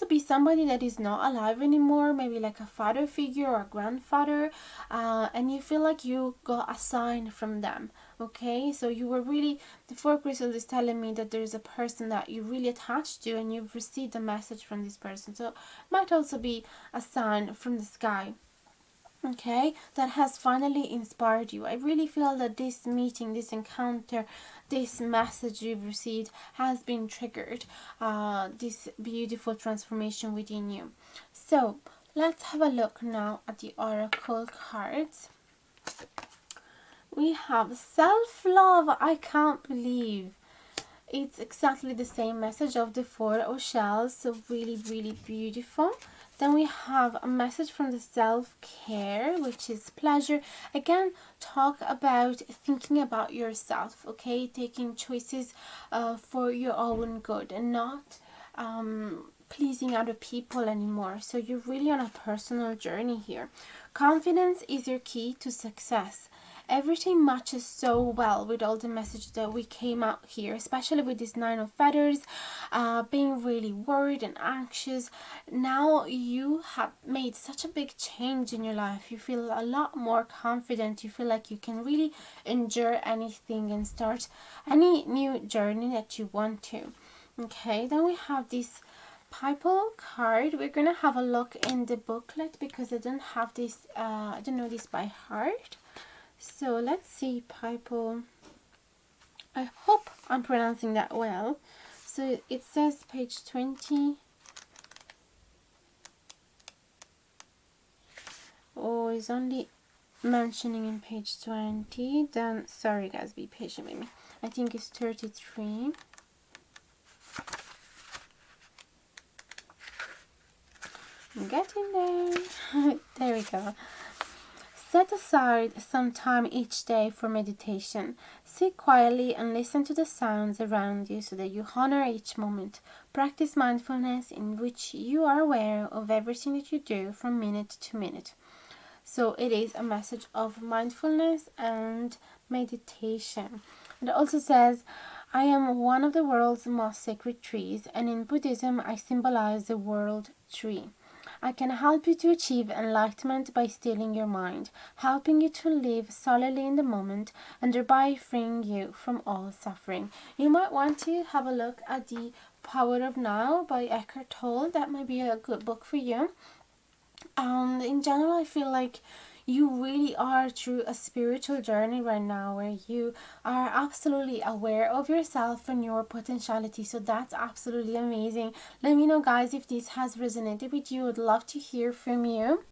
be somebody that is not alive anymore, maybe like a father figure or a grandfather, and you feel like you got a sign from them. Okay, so you were really, the four crystal is telling me that there's a person that you're really attached to and you've received a message from this person. So it might also be a sign from the sky, okay, that has finally inspired you. I really feel that this meeting, this encounter, this message you've received has been triggered, this beautiful transformation within you. So let's have a look now at the oracle cards. We have self-love. I can't believe it's exactly the same message of the Four of Shells, so really, really beautiful. Then we have a message from the self-care, which is pleasure. Again, talk about thinking about yourself, okay? Taking choices for your own good and not pleasing other people anymore. So you're really on a personal journey here. Confidence is your key to success. Everything matches so well with all the messages that we came out here, especially with this Nine of Feathers, being really worried and anxious. Now you have made such a big change in your life. You feel a lot more confident. You feel like you can really endure anything and start any new journey that you want to. Okay, then we have this Pipal card. We're gonna have a look in the booklet because I don't have this, I don't know this by heart. So let's see, Pipal. I hope I'm pronouncing that well. So it says page 20. Oh, it's only mentioning in page 20. Then, sorry guys, be patient with me. I think it's 33. I'm getting there. There we go. Set aside some time each day for meditation. Sit quietly and listen to the sounds around you so that you honor each moment. Practice mindfulness in which you are aware of everything that you do from minute to minute. So it is a message of mindfulness and meditation. It also says, I am one of the world's most sacred trees, and in Buddhism I symbolize the world tree. I can help you to achieve enlightenment by stilling your mind, helping you to live solidly in the moment, and thereby freeing you from all suffering. You might want to have a look at The Power of Now by Eckhart Tolle. That might be a good book for you. And in general, I feel like you really are through a spiritual journey right now where you are absolutely aware of yourself and your potentiality. So that's absolutely amazing. Let me know, guys, if this has resonated with you. I'd love to hear from you.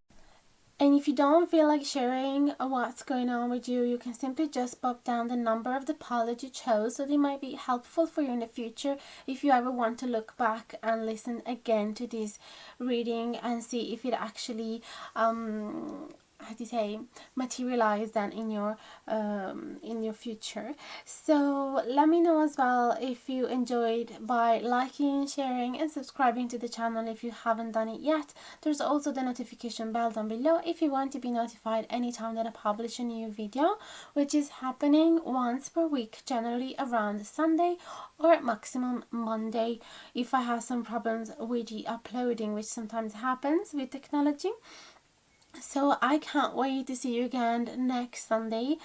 And if you don't feel like sharing what's going on with you, you can simply just pop down the number of the pile that you chose, so they might be helpful for you in the future if you ever want to look back and listen again to this reading and see if it actually how do you say, materialize then in your future. So let me know as well if you enjoyed by liking, sharing and subscribing to the channel if you haven't done it yet. There's also the notification bell down below if you want to be notified anytime that I publish a new video, which is happening once per week, generally around Sunday or maximum Monday if I have some problems with the uploading, which sometimes happens with technology. So I can't wait to see you again next Sunday.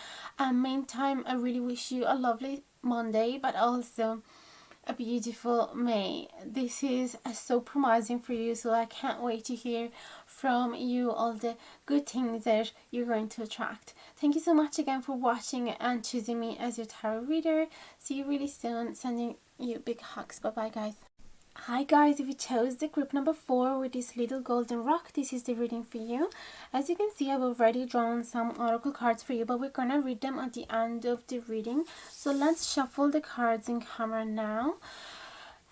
Meantime, I really wish you a lovely Monday, but also a beautiful May. This is so promising for you, so I can't wait to hear from you all the good things that you're going to attract. Thank you so much again for watching and choosing me as your tarot reader. See you really soon. Sending you big hugs. Bye bye, guys. Hi guys, if you chose the group number 4 with this little golden rock, this is the reading for you. As you can see, I've already drawn some oracle cards for you, but we're gonna read them at the end of the reading. So let's shuffle the cards in camera now.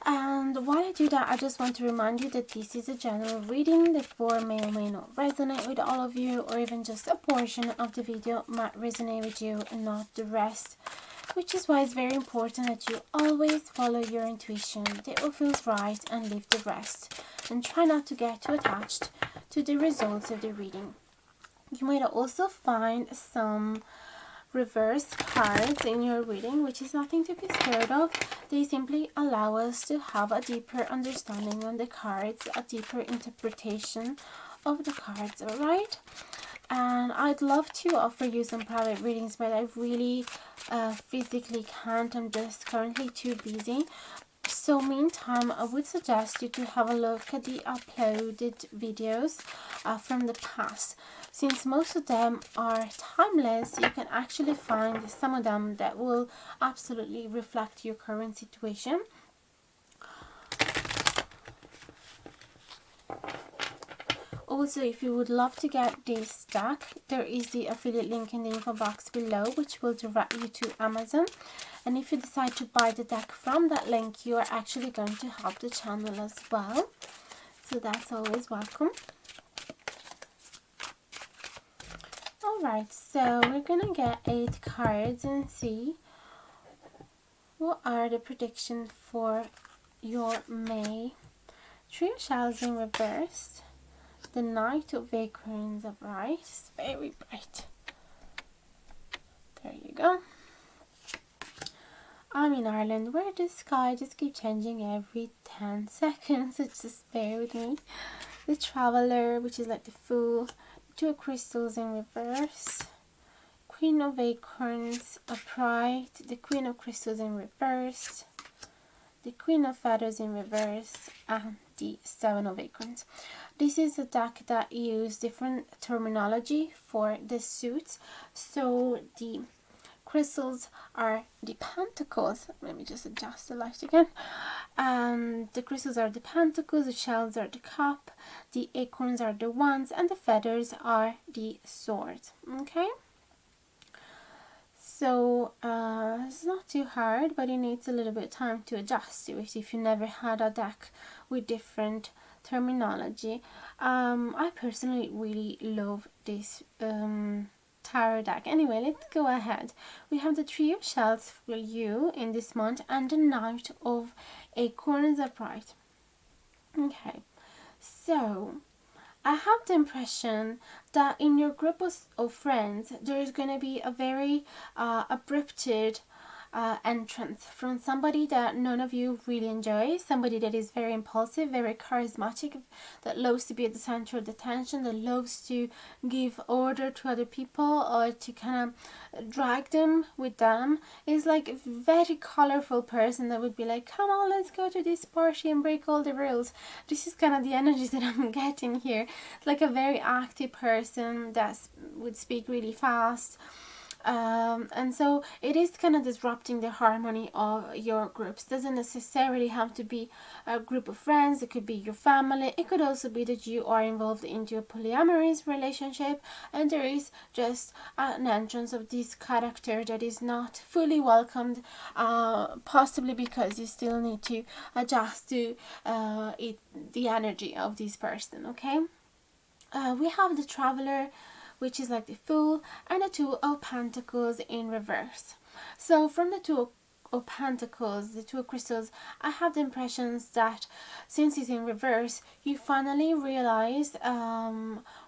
And while I do that, I just want to remind you that this is a general reading. Therefore, may or may not resonate with all of you, or even just a portion of the video might resonate with you and not the rest. Which is why it's very important that you always follow your intuition, do what feels right, and leave the rest. And try not to get too attached to the results of the reading. You might also find some reverse cards in your reading, which is nothing to be scared of. They simply allow us to have a deeper understanding on the cards, a deeper interpretation of the cards, alright? And I'd love to offer you some private readings, but I really physically can't. I'm just currently too busy. So meantime, I would suggest you to have a look at the uploaded videos from the past. Since most of them are timeless, you can actually find some of them that will absolutely reflect your current situation. Also, if you would love to get this deck, there is the affiliate link in the info box below, which will direct you to Amazon. And if you decide to buy the deck from that link, you are actually going to help the channel as well. So that's always welcome. Alright, so we're gonna get 8 cards and see what are the predictions for your May. 3 of Shells in reverse. The Knight of Acorns upright. It's very bright. There you go. I'm in Ireland, where the sky just keeps changing every 10 seconds. So just bear with me. The Traveler, which is like the Fool. 2 of Crystals in reverse. Queen of Acorns upright. The Queen of Crystals in reverse. The Queen of Feathers in reverse. And the 7 of Acorns. This is a deck that uses different terminology for the suits. So the crystals are the pentacles. Let me just adjust the light again. The crystals are the pentacles, the shells are the cup, the acorns are the wands, and the feathers are the swords. Okay? So it's not too hard, but it needs a little bit of time to adjust to it if you never had a deck with different terminology. I personally really love this tarot deck. Anyway, let's go ahead. We have the 3 of Shells for you in this month and the Knight of Acorns upright. Okay, so I have the impression that in your group of friends there is going to be a very abrupted entrance from somebody that none of you really enjoy, somebody that is very impulsive, very charismatic, that loves to be at the center of the attention, that loves to give order to other people or to kind of drag them with them. Is like a very colorful person that would be like, come on, let's go to this party and break all the rules. This is kind of the energy that I'm getting here. It's like a very active person that would speak really fast. And so it is kind of disrupting the harmony of your groups. Doesn't necessarily have to be a group of friends. It could be your family. It could also be that you are involved into a polyamorous relationship and there is just an entrance of this character that is not fully welcomed, possibly because you still need to adjust to the energy of this person. Okay, we have the Traveler, which is like the Fool, and the 2 of Pentacles in reverse. So from the 2 of Pentacles, the 2 of Crystals, I have the impressions that since it's in reverse, you finally realize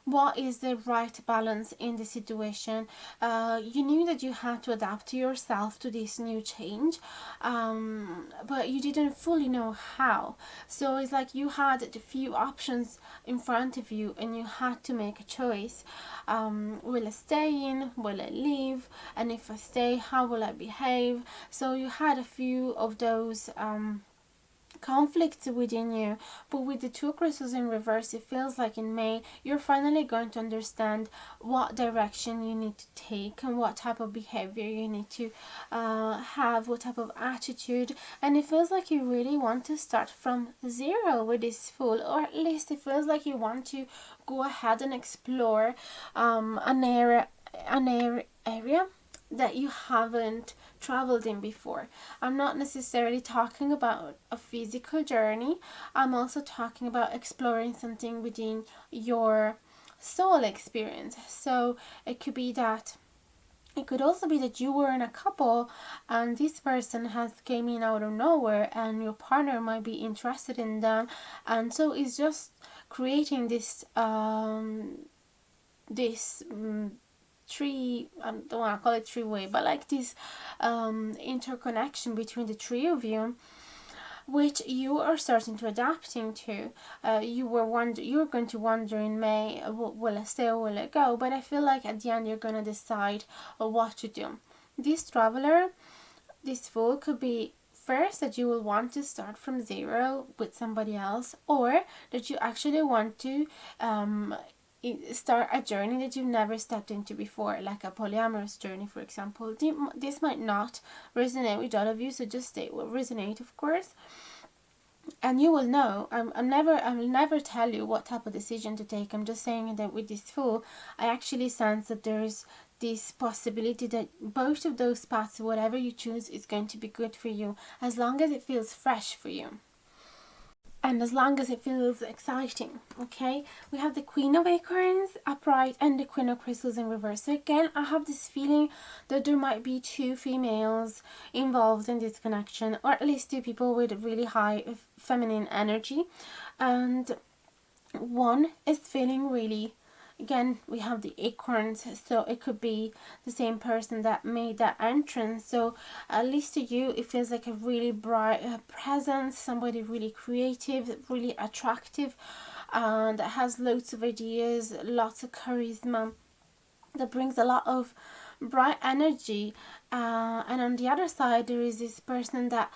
what is the right balance in the situation. You knew that you had to adapt to yourself to this new change, but you didn't fully know how. So it's like you had a few options in front of you and you had to make a choice. Will I stay in? Will I leave? And if I stay, how will I behave? So you had a few of those conflicts within you, but with the 2 crystals in reverse, it feels like in May you're finally going to understand what direction you need to take and what type of behavior you need to have, what type of attitude, and it feels like you really want to start from zero with this Fool, or at least it feels like you want to go ahead and explore an area that you haven't traveled in before. I'm not necessarily talking about a physical journey. I'm also talking about exploring something within your soul experience. So it could be that, it could also be that you were in a couple and this person has came in out of nowhere and your partner might be interested in them, and so it's just creating this three, I don't want to call it three-way, but like this interconnection between the three of you, which you are starting to adapting to. You're going to wonder in May, will I stay or will I go? But I feel like at the end you're going to decide what to do. This traveler, this fool, could be first that you will want to start from zero with somebody else, or that you actually want to start a journey that you've never stepped into before, like a polyamorous journey, for example. This might not resonate with all of you, so just stay will resonate, of course. And you will know. I will never tell you what type of decision to take. I'm just saying that with this fool, I actually sense that there's this possibility that both of those paths, whatever you choose, is going to be good for you, as long as it feels fresh for you. And as long as it feels exciting, okay? We have the Queen of Acorns upright and the Queen of Crystals in reverse. So again, I have this feeling that there might be two females involved in this connection, or at least two people with really high feminine energy. And one is feeling really, again, we have the acorns, so it could be the same person that made that entrance. So at least to you, it feels like a really bright presence, somebody really creative, really attractive, and that has loads of ideas, lots of charisma, that brings a lot of bright energy. And on the other side, there is this person that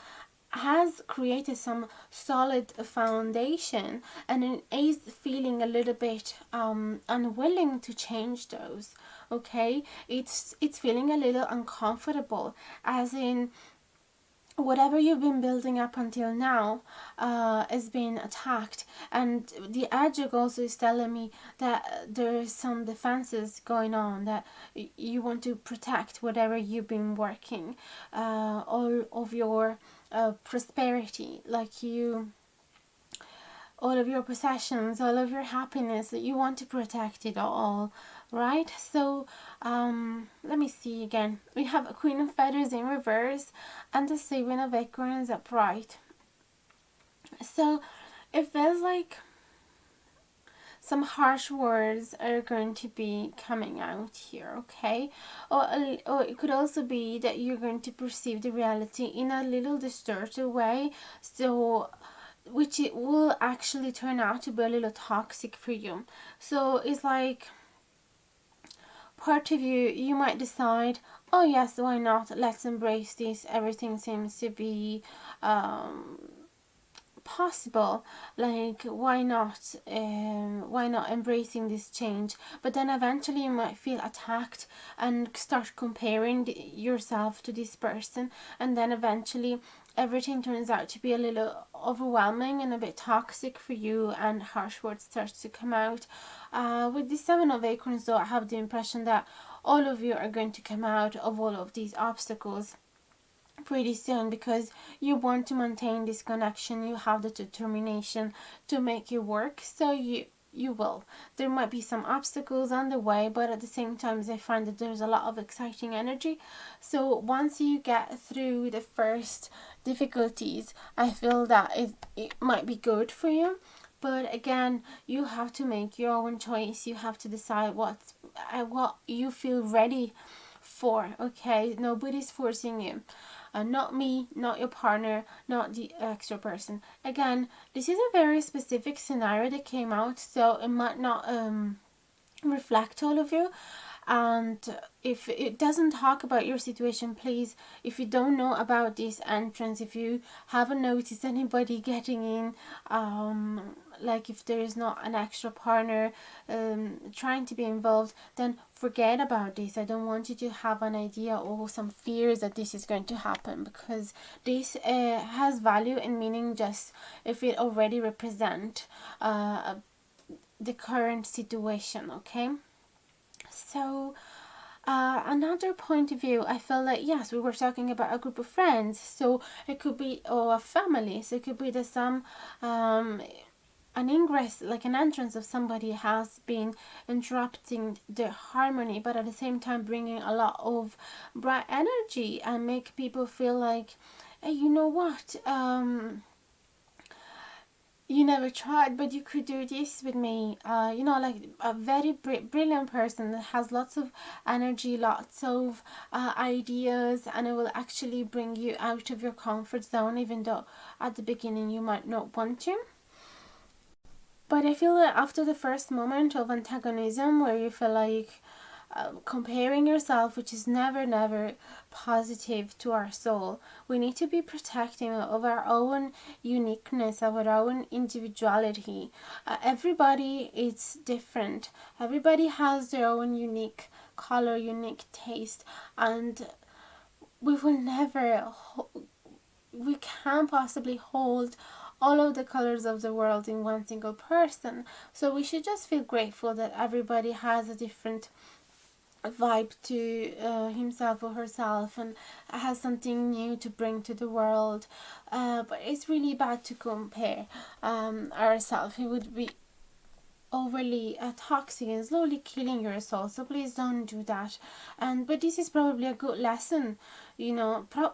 has created some solid foundation and is feeling a little bit unwilling to change those. Okay, it's feeling a little uncomfortable, as in whatever you've been building up until now is being attacked. And the edge also is telling me that there's some defenses going on, that you want to protect whatever you've been working, all of your prosperity, like you, all of your possessions, all of your happiness, that you want to protect it all, right? So let me see again. We have a Queen of Feathers in reverse and the Seven of Acorns upright. So it feels like some harsh words are going to be coming out here, okay? Or it could also be that you're going to perceive the reality in a little distorted way, so which it will actually turn out to be a little toxic for you. So it's like part of you might decide, oh yes, why not, let's embrace this, everything seems to be possible, like why not embracing this change. But then eventually you might feel attacked and start comparing yourself to this person, and then eventually everything turns out to be a little overwhelming and a bit toxic for you, and harsh words start to come out. With the Seven of Acorns though, I have the impression that all of you are going to come out of all of these obstacles pretty soon, because you want to maintain this connection, you have the determination to make it work, so you will. There might be some obstacles on the way, but at the same time I find that there's a lot of exciting energy. So once you get through the first difficulties, I feel that it might be good for you. But again, you have to make your own choice. You have to decide what you feel ready for, okay? Nobody's forcing you. Not me, not your partner, not the extra person. Again, this is a very specific scenario that came out, so it might not reflect all of you. And if it doesn't talk about your situation, please, if you don't know about this entrance, if you haven't noticed anybody getting in, like if there is not an extra partner trying to be involved, then forget about this. I don't want you to have an idea or some fears that this is going to happen, because this has value and meaning just if it already represent the current situation, okay? So Another point of view, I feel like, yes, we were talking about a group of friends, so it could be, or a family, so it could be that an ingress, like an entrance of somebody, has been interrupting the harmony, but at the same time bringing a lot of bright energy and make people feel like, hey, you know what, you never tried, but you could do this with me. Like a very brilliant person that has lots of energy, lots of ideas, and it will actually bring you out of your comfort zone, even though at the beginning you might not want to. But I feel that after the first moment of antagonism, where you feel like comparing yourself, which is never positive to our soul, we need to be protecting of our own uniqueness, of our own individuality. Everybody is different. Everybody has their own unique color, unique taste, and we will never we can't possibly hold all of the colors of the world in one single person. So we should just feel grateful that everybody has a different vibe to himself or herself and has something new to bring to the world. But it's really bad to compare ourselves. It would be overly toxic and slowly killing your soul, so please don't do that. But this is probably a good lesson,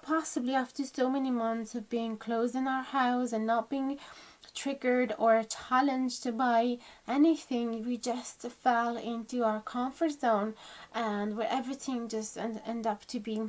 possibly after so many months of being closed in our house and not being triggered or challenged by anything. We just fell into our comfort zone, and where everything just end up to be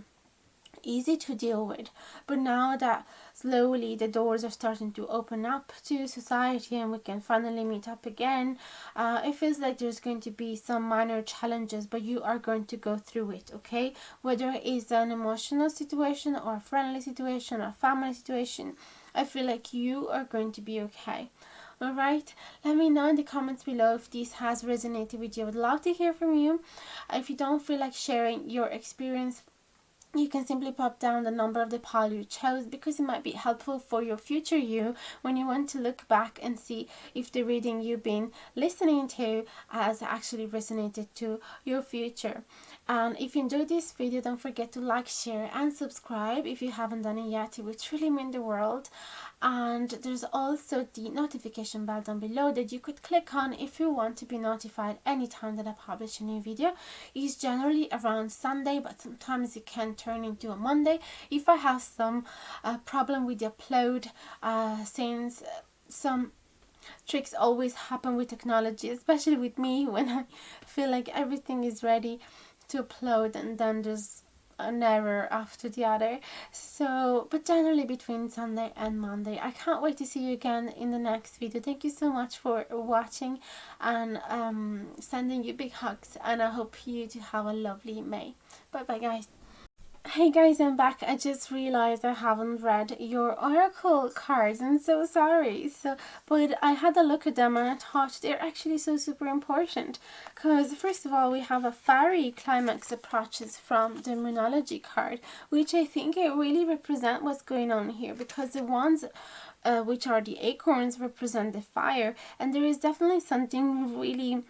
easy to deal with. But now that slowly the doors are starting to open up to society and we can finally meet up again, it feels like there's going to be some minor challenges, but you are going to go through it, okay? Whether it is an emotional situation or a friendly situation or a family situation, I feel like you are going to be okay. Alright, let me know in the comments below if this has resonated with you. I would love to hear from you. If you don't feel like sharing your experience, you can simply pop down the number of the pile you chose, because it might be helpful for your future you when you want to look back and see if the reading you've been listening to has actually resonated to your future. And if you enjoyed this video, don't forget to like, share and subscribe if you haven't done it yet. It would truly mean the world. And there's also the notification bell down below that you could click on if you want to be notified anytime that I publish a new video. It's generally around Sunday, but sometimes it can turn into a Monday if I have some problem with the upload, since some tricks always happen with technology, especially with me, when I feel like everything is ready to upload and then there's an error after the other. So, but generally between Sunday and Monday. I can't wait to see you again in the next video. Thank you so much for watching, and sending you big hugs, and I hope you to have a lovely May. Bye bye guys. Hey guys, I'm back. I just realized I haven't read your oracle cards. I'm so sorry. But I had a look at them and I thought they're actually so super important. Because first of all, we have a fiery climax approaches from the Moonology card, which I think it really represent what's going on here, because the ones which are the acorns represent the fire, and there is definitely something really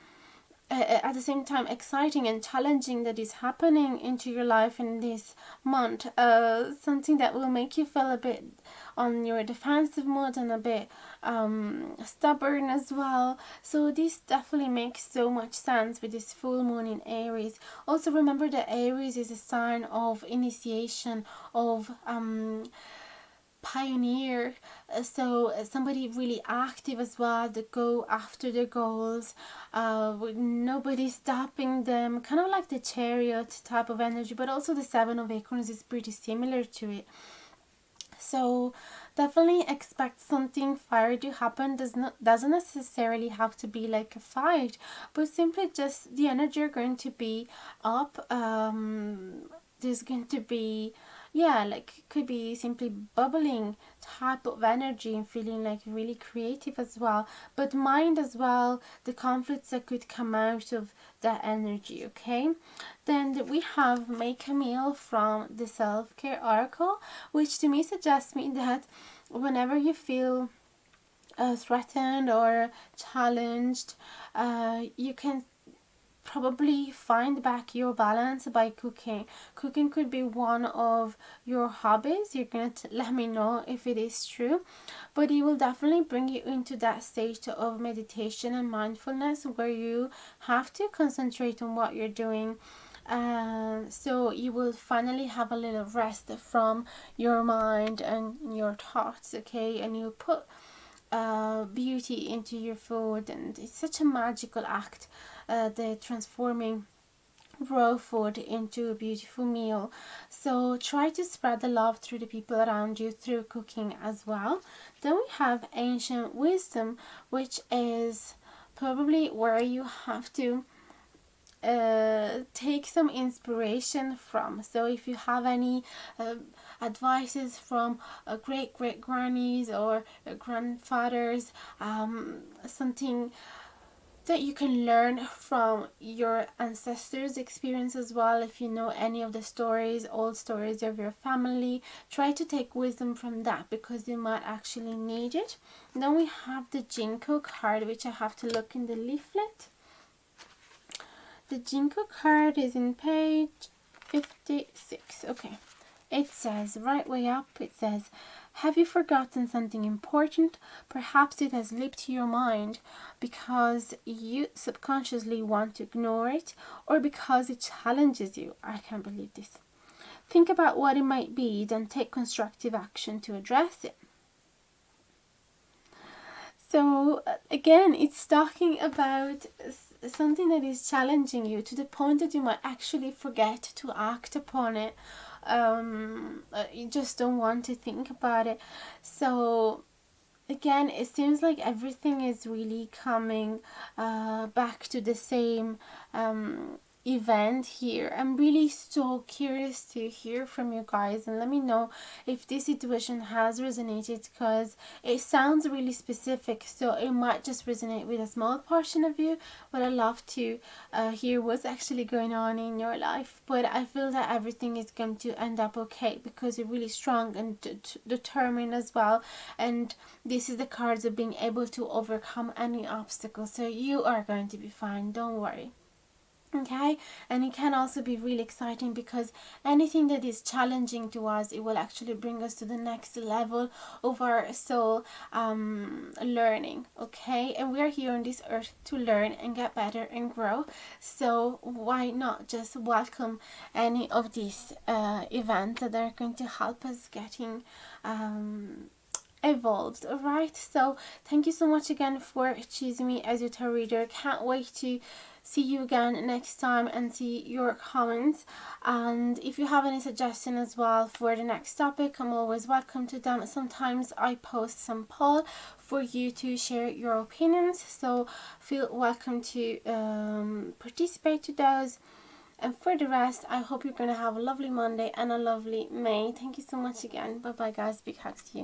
at the same time exciting and challenging that is happening into your life in this month. Something that will make you feel a bit on your defensive mode and a bit stubborn as well. So this definitely makes so much sense with this full moon in Aries. Also remember that Aries is a sign of initiation, of pioneer, so somebody really active as well, that go after their goals with nobody stopping them, kind of like the Chariot type of energy. But also the Seven of Acorns is pretty similar to it. So definitely expect something fiery to happen. Doesn't necessarily have to be like a fight, but simply just the energy are going to be up. There's going to be, yeah, like could be simply bubbling type of energy and feeling like really creative as well. But mind as well the conflicts that could come out of that energy, okay? Then we have Make a Meal from the Self-Care Oracle, which to me suggests me that whenever you feel threatened or challenged, you can probably find back your balance by cooking. Cooking could be one of your hobbies. You're gonna let me know if it is true, but it will definitely bring you into that state of meditation and mindfulness where you have to concentrate on what you're doing. So you will finally have a little rest from your mind and your thoughts, okay? And you put beauty into your food, and it's such a magical act, the transforming raw food into a beautiful meal. So try to spread the love through the people around you through cooking as well. Then we have ancient wisdom, which is probably where you have to take some inspiration from. So if you have any advices from great grannies or grandfathers, something that you can learn from your ancestors' experience as well. If you know any of the stories, old stories of your family, try to take wisdom from that, because you might actually need it. Then we have the Jinko card, which I have to look in the leaflet. The Jinko card is in page 56. Okay. It says, right way up, it says, have you forgotten something important? Perhaps it has slipped your mind because you subconsciously want to ignore it, or because it challenges you. I can't believe this. Think about what it might be, then take constructive action to address it. So again, it's talking about something that is challenging you to the point that you might actually forget to act upon it. You just don't want to think about it. So again, it seems like everything is really coming back to the same event here. I'm really so curious to hear from you guys, and let me know if this situation has resonated, because it sounds really specific, so it might just resonate with a small portion of you, but I love to hear what's actually going on in your life. But I feel that everything is going to end up okay, because you're really strong and determined as well, and this is the cards of being able to overcome any obstacle, so you are going to be fine, don't worry. Okay, and it can also be really exciting, because anything that is challenging to us, it will actually bring us to the next level of our soul learning. Okay, and we are here on this earth to learn and get better and grow, so why not just welcome any of these events that are going to help us getting evolved. All right, so thank you so much again for choosing me as your tarot reader. Can't wait to see you again next time and see your comments, and if you have any suggestion as well for the next topic, I'm always welcome to them. Sometimes I post some poll for you to share your opinions, so feel welcome to participate to those. And for the rest, I hope you're going to have a lovely Monday and a lovely May. Thank you so much again. Bye bye guys, big hugs to you.